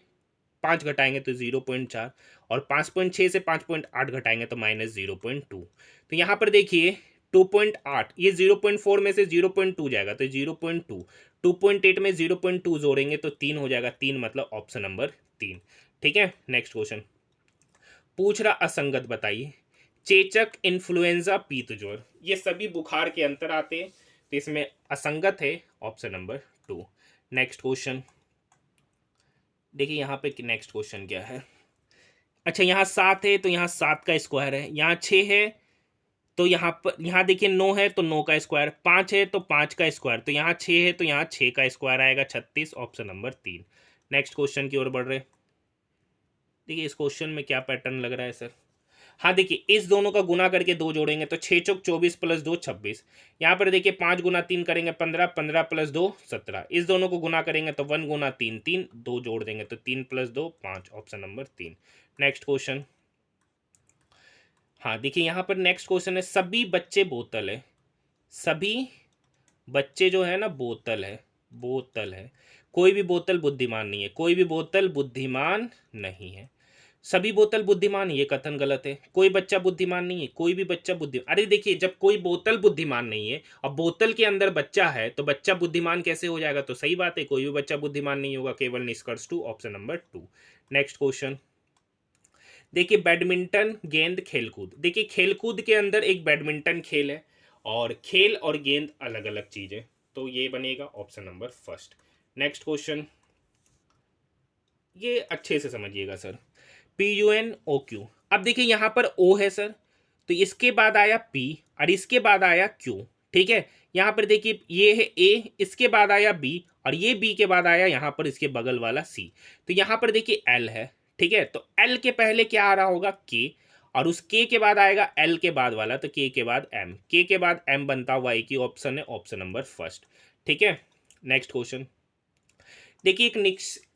5 घटाएंगे तो 0.4, और 5.6 से 5.8 घटाएंगे तो -0.2। तो यहाँ पर देखिए 2.8, ये 0.4 में से 0.2 जाएगा तो 0.2, 2.8 में 0.2 जोड़ेंगे तो 3 हो जाएगा, 3 मतलब ऑप्शन नंबर 3। ठीक है, नेक्स्ट क्वेश्चन पूछ रहा असंगत बताइए। चेचक, इन्फ्लुएंजा, पीत ज्वर, ये सभी बुखार के अंतर आते हैं, तो इसमें असंगत है ऑप्शन नंबर 2। नेक्स्ट क्वेश्चन देखिए यहाँ पे नेक्स्ट क्वेश्चन क्या है। अच्छा, यहाँ 7 है तो यहाँ 7 का स्क्वायर है, यहाँ 6 है तो यहाँ पर, यहाँ देखिए 9 है तो 9 का स्क्वायर, 5 है तो 5 का स्क्वायर, तो यहाँ 6 है तो यहाँ 6 का स्क्वायर आएगा, 36, ऑप्शन नंबर 3। नेक्स्ट क्वेश्चन की ओर बढ़ रहे। देखिए इस क्वेश्चन में क्या पैटर्न लग रहा है सर। हाँ देखिए, इस दोनों का गुना करके 2 जोड़ेंगे तो 6 चौक 24 प्लस 2 26। यहाँ पर देखिए 5 गुना 3 करेंगे 15, 15 प्लस 2 17। इस दोनों को गुना करेंगे तो 1 गुना 3 3, 2 जोड़ देंगे तो 3 plus 2 5, option number 3। Next question. हाँ देखिए यहाँ पर नेक्स्ट क्वेश्चन है सभी बच्चे बोतल है, सभी बच्चे जो है ना बोतल है, बोतल है, कोई भी बोतल बुद्धिमान नहीं है, कोई भी बोतल बुद्धिमान नहीं है, सभी बोतल बुद्धिमान, ये कथन गलत है। कोई बच्चा बुद्धिमान नहीं है, कोई भी बच्चा बुद्धिमान, अरे देखिए जब कोई बोतल बुद्धिमान नहीं है और बोतल के अंदर बच्चा है तो बच्चा बुद्धिमान कैसे हो जाएगा, तो सही बात है, कोई भी बच्चा बुद्धिमान नहीं होगा, केवल निष्कर्ष 2, ऑप्शन नंबर 2। नेक्स्ट क्वेश्चन देखिए बैडमिंटन, गेंद, खेलकूद। देखिए खेलकूद के अंदर एक बैडमिंटन खेल है और खेल और गेंद अलग अलग चीज है, तो ये बनेगा option number first. Next question, ये अच्छे से समझिएगा सर। PUNOQ, अब देखिए यहाँ पर O है सर, तो इसके बाद आया P और इसके बाद आया Q। ठीक है, यहाँ पर देखिए ये है A, इसके बाद आया B और ये B के बाद आया यहाँ पर इसके बगल वाला C। तो यहाँ पर देखिए L है, ठीक है, तो L के पहले क्या आ रहा होगा K, और उस K के बाद आएगा L के बाद वाला, तो K के बाद M, K के बाद M बनता हुआ एक ही ऑप्शन है, ऑप्शन नंबर फर्स्ट। ठीक है, नेक्स्ट क्वेश्चन देखिए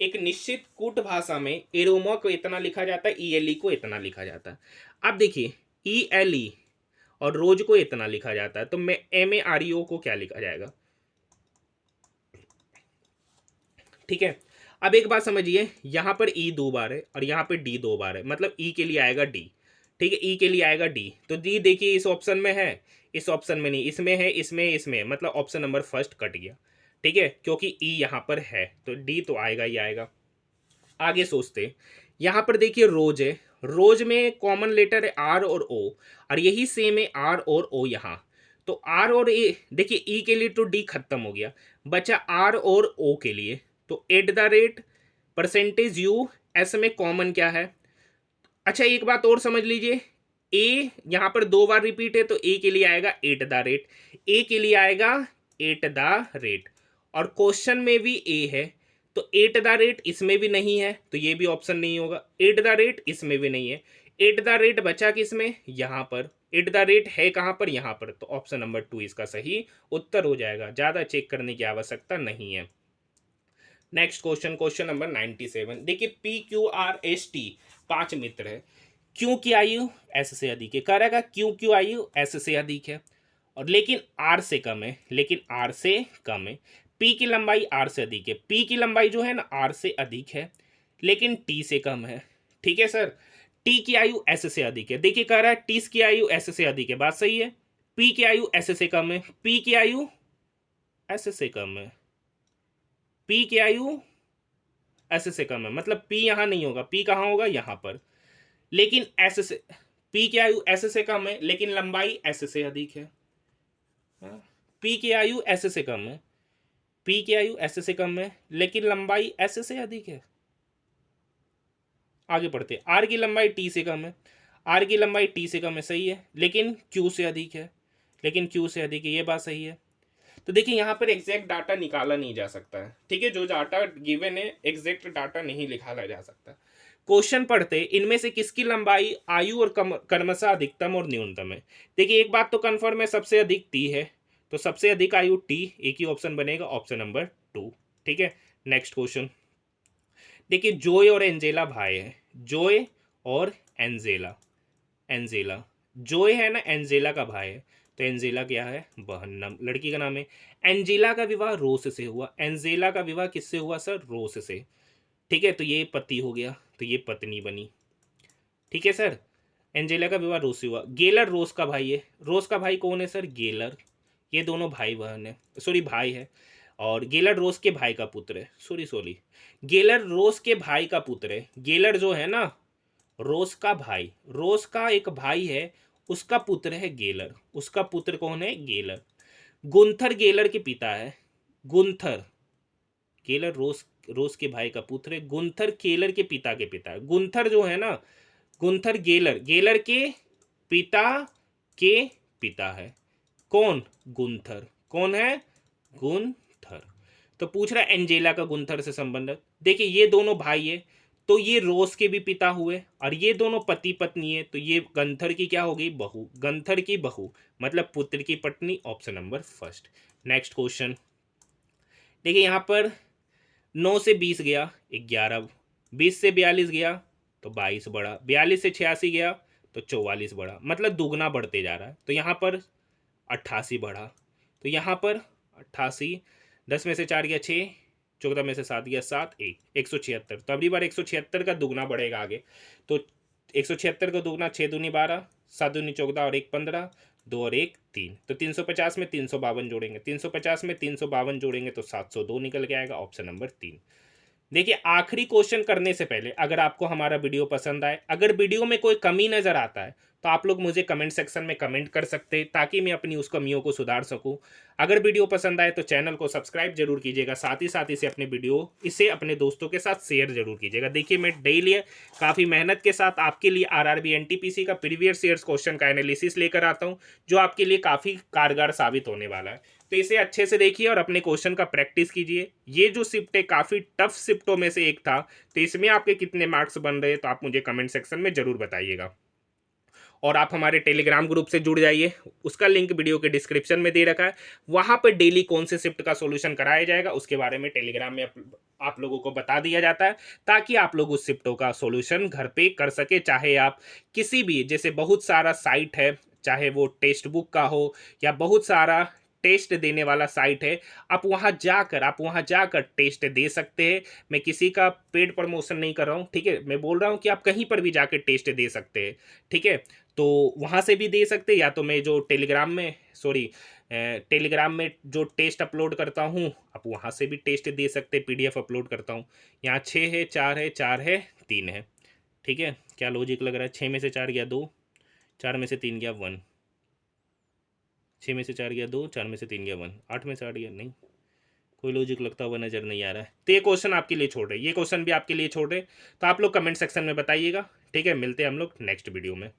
एक निश्चित कूट भाषा में एरोमा को इतना लिखा जाता है, ELE को इतना लिखा जाता है। अब देखिए ELE और रोज को इतना लिखा जाता है, तो मैं MAREO को क्या लिखा जाएगा। ठीक है, अब एक बात समझिए, यहां पर E 2 बार है और यहां पर D 2 बार है, मतलब E के लिए आएगा D। ठीक है, E के लिए आएगा D, तो D देखिए इस ऑप्शन में है, इस ऑप्शन में नहीं, इसमें है, इसमें मतलब ऑप्शन नंबर फर्स्ट कट गया। ठीक है, क्योंकि E यहां पर है तो D तो आएगा ही आएगा। आगे सोचते, यहां पर देखिए रोज है, रोज में कॉमन लेटर है R और O, और यही सेम है R और O यहाँ, तो R और A देखिए E के लिए तो D खत्म हो गया, बचा R और O के लिए, तो @ परसेंटेज U, S में कॉमन क्या है। अच्छा एक बात और समझ लीजिए, A यहाँ पर 2 बार रिपीट है तो A के लिए आएगा @ A के लिए आएगा @ और क्वेश्चन में भी A है तो @ इसमें भी नहीं है तो ये भी ऑप्शन नहीं होगा, @ इसमें भी नहीं है, बचा किसमें, यहाँ पर, है कहाँ पर, यहाँ पर, तो ऑप्शन नंबर 2 इसका सही उत्तर हो जाएगा, ज़्यादा चेक करने की आवश्यकता नहीं है। नेक्स्ट क्वेश्चन, क्वेश्चन नंबर 97 देखिए PQRST 5 मित्र है, क्यों की आयु S से अधिक है, कह रहेगा क्यों की आयु S से अधिक है और लेकिन R से कम है, लेकिन R से कम है। P की लंबाई R से अधिक है, P की लंबाई जो है ना R से अधिक है लेकिन T से कम है। ठीक है सर, T की आयु S से अधिक है, देखिए कह रहा है T की आयु S से अधिक है, बात सही है, P की आयु S से कम है, P की आयु S से कम है, P की आयु S से कम है, मतलब P यहाँ नहीं होगा, P कहाँ होगा, यहाँ पर, लेकिन S से, P की आयु S से कम है लेकिन लंबाई S से अधिक है। P की आयु S से कम है, P की आयु S से कम है लेकिन लंबाई S से अधिक है। आगे बढ़ते, R की लंबाई T से कम है, R की लंबाई T से कम है, सही है, लेकिन Q से अधिक है, लेकिन Q से अधिक है, ये बात सही है। तो देखिए यहाँ पर एग्जैक्ट डाटा निकाला नहीं जा सकता है, ठीक है, जो डाटा गिवन है एग्जैक्ट डाटा नहीं निकाला जा सकता। क्वेश्चन पढ़ते इनमें से किसकी लंबाई आयु और क्रमशः अधिकतम और न्यूनतम है। देखिए एक बात तो कंफर्म है, सबसे अधिक टी है, तो सबसे अधिक आयु टी, एक ही ऑप्शन बनेगा, ऑप्शन नंबर 2। ठीक है, नेक्स्ट क्वेश्चन देखिए, जोय और एंजेला भाई है, जोय और एंजेला, एंजेला, जोय है ना एंजेला का भाई है, तो एंजेला क्या है, बहन, नाम लड़की का नाम है। एंजेला का विवाह रोस से हुआ, एंजेला का विवाह किससे हुआ सर, रोस से। ठीक है, तो ये पति हो गया, तो ये पत्नी बनी। ठीक है सर, एंजेला का विवाह रोस से हुआ। गेलर रोस का भाई है, रोस का भाई कौन है सर, गेलर, ये दोनों भाई बहन है, सॉरी भाई है। और गेलर रोस के भाई का पुत्र है, सॉरी सॉरी, गेलर रोस के भाई का पुत्र है। गेलर जो है ना, रोस का भाई, रोस का एक भाई है, उसका पुत्र है गेलर, उसका पुत्र कौन है, गेलर। गुंथर गेलर के पिता है, गुंथर, केलर रोस, रोस के भाई का पुत्र है, गुंथर केलर के पिता के पिता है। गुंथर जो है ना, गुंथर गेलर, गेलर के पिता के पिता है, कौन, गुंथर, कौन है, गुंथर। तो पूछ रहा है एंजेला का गुंथर से संबंध। देखिए ये दोनों भाई है, तो ये रोस के भी पिता हुए, और ये दोनों पति पत्नी है, तो ये गंथर की क्या हो गई, बहू, गंथर की बहू, मतलब पुत्र की पत्नी, option number first. Next question देखिए यहाँ पर 9 से 20 गया 11, 20 से 42 गया तो 22 बढ़ा, 42 से 86 गया तो 44 बढ़ा, मतलब दुगना बढ़ते जा रहा है। तो यहाँ पर 88 बढ़ा, तो यहाँ पर 88, 10 में से 4 गया 6, 14 में से 7 गया 7, 176। तो अगली बार 176 का दुगना बढ़ेगा आगे, तो 176 का दुगना 6 दूनी 12, 7 दूनी 14 और 1 15, 2 और 1 3, तो 350 में 352 जोड़ेंगे, 350 में 352 जोड़ेंगे तो 702 निकल के आएगा, ऑप्शन नंबर 3। देखिए आखिरी क्वेश्चन करने से पहले अगर आपको हमारा वीडियो पसंद आए, अगर वीडियो में कोई कमी नज़र आता है तो आप लोग मुझे कमेंट सेक्शन में कमेंट कर सकते हैं, ताकि मैं अपनी उस कमियों को सुधार सकूं। अगर वीडियो पसंद आए तो चैनल को सब्सक्राइब जरूर कीजिएगा, साथ ही इसे इसे अपने दोस्तों के साथ शेयर जरूर कीजिएगा। देखिए मैं डेली काफ़ी मेहनत के साथ आपके लिए आरआरबी एनटीपीसी का प्रीवियस ईयर्स क्वेश्चन का एनालिसिस लेकर आता हूँ, जो आपके लिए काफ़ी कारगर साबित होने वाला है। तो इसे अच्छे से देखिए और अपने क्वेश्चन का प्रैक्टिस कीजिए। ये जो शिफ्ट है काफ़ी टफ शिफ्टों में से एक था, तो इसमें आपके कितने मार्क्स बन रहे हैं तो आप मुझे कमेंट सेक्शन में ज़रूर बताइएगा। और आप हमारे टेलीग्राम ग्रुप से जुड़ जाइए, उसका लिंक वीडियो के डिस्क्रिप्शन में दे रखा है। वहाँ पर डेली कौन से शिफ्ट का सॉल्यूशन कराया जाएगा उसके बारे में टेलीग्राम में आप लोगों को बता दिया जाता है, ताकि आप लोग उस शिफ्टों का सॉल्यूशन घर पे कर सके। चाहे आप किसी भी, जैसे बहुत सारा साइट है, चाहे वो टेक्स्ट बुक का हो या बहुत सारा टेस्ट देने वाला साइट है, आप वहाँ जाकर टेस्ट दे सकते हैं। मैं किसी का पेड प्रमोशन नहीं कर रहा हूँ, ठीक है, मैं बोल रहा हूँ कि आप कहीं पर भी जाकर टेस्ट दे सकते हैं। ठीक है, तो वहाँ से भी दे सकते हैं, या तो मैं जो टेलीग्राम में जो टेस्ट अपलोड करता हूँ आप वहाँ से भी टेस्ट दे सकते हैं, पीडीएफ अपलोड करता हूँ। यहाँ 6 है, 4 है, 4 है, 3 है। ठीक है, क्या लॉजिक लग रहा है, 6 में से 4 गया 2, 4 में से 3 गया 1, 6 में से 4 गया 2, 4 में से 3 गया 1, 8 में से 8 गया, नहीं कोई लॉजिक लगता हुआ नजर नहीं आ रहा है। तो ये क्वेश्चन आपके लिए छोड़ रहे, ये क्वेश्चन भी आपके लिए छोड़ रहे, तो आप लोग कमेंट सेक्शन में बताइएगा। ठीक है, मिलते हैं हम लोग नेक्स्ट वीडियो में।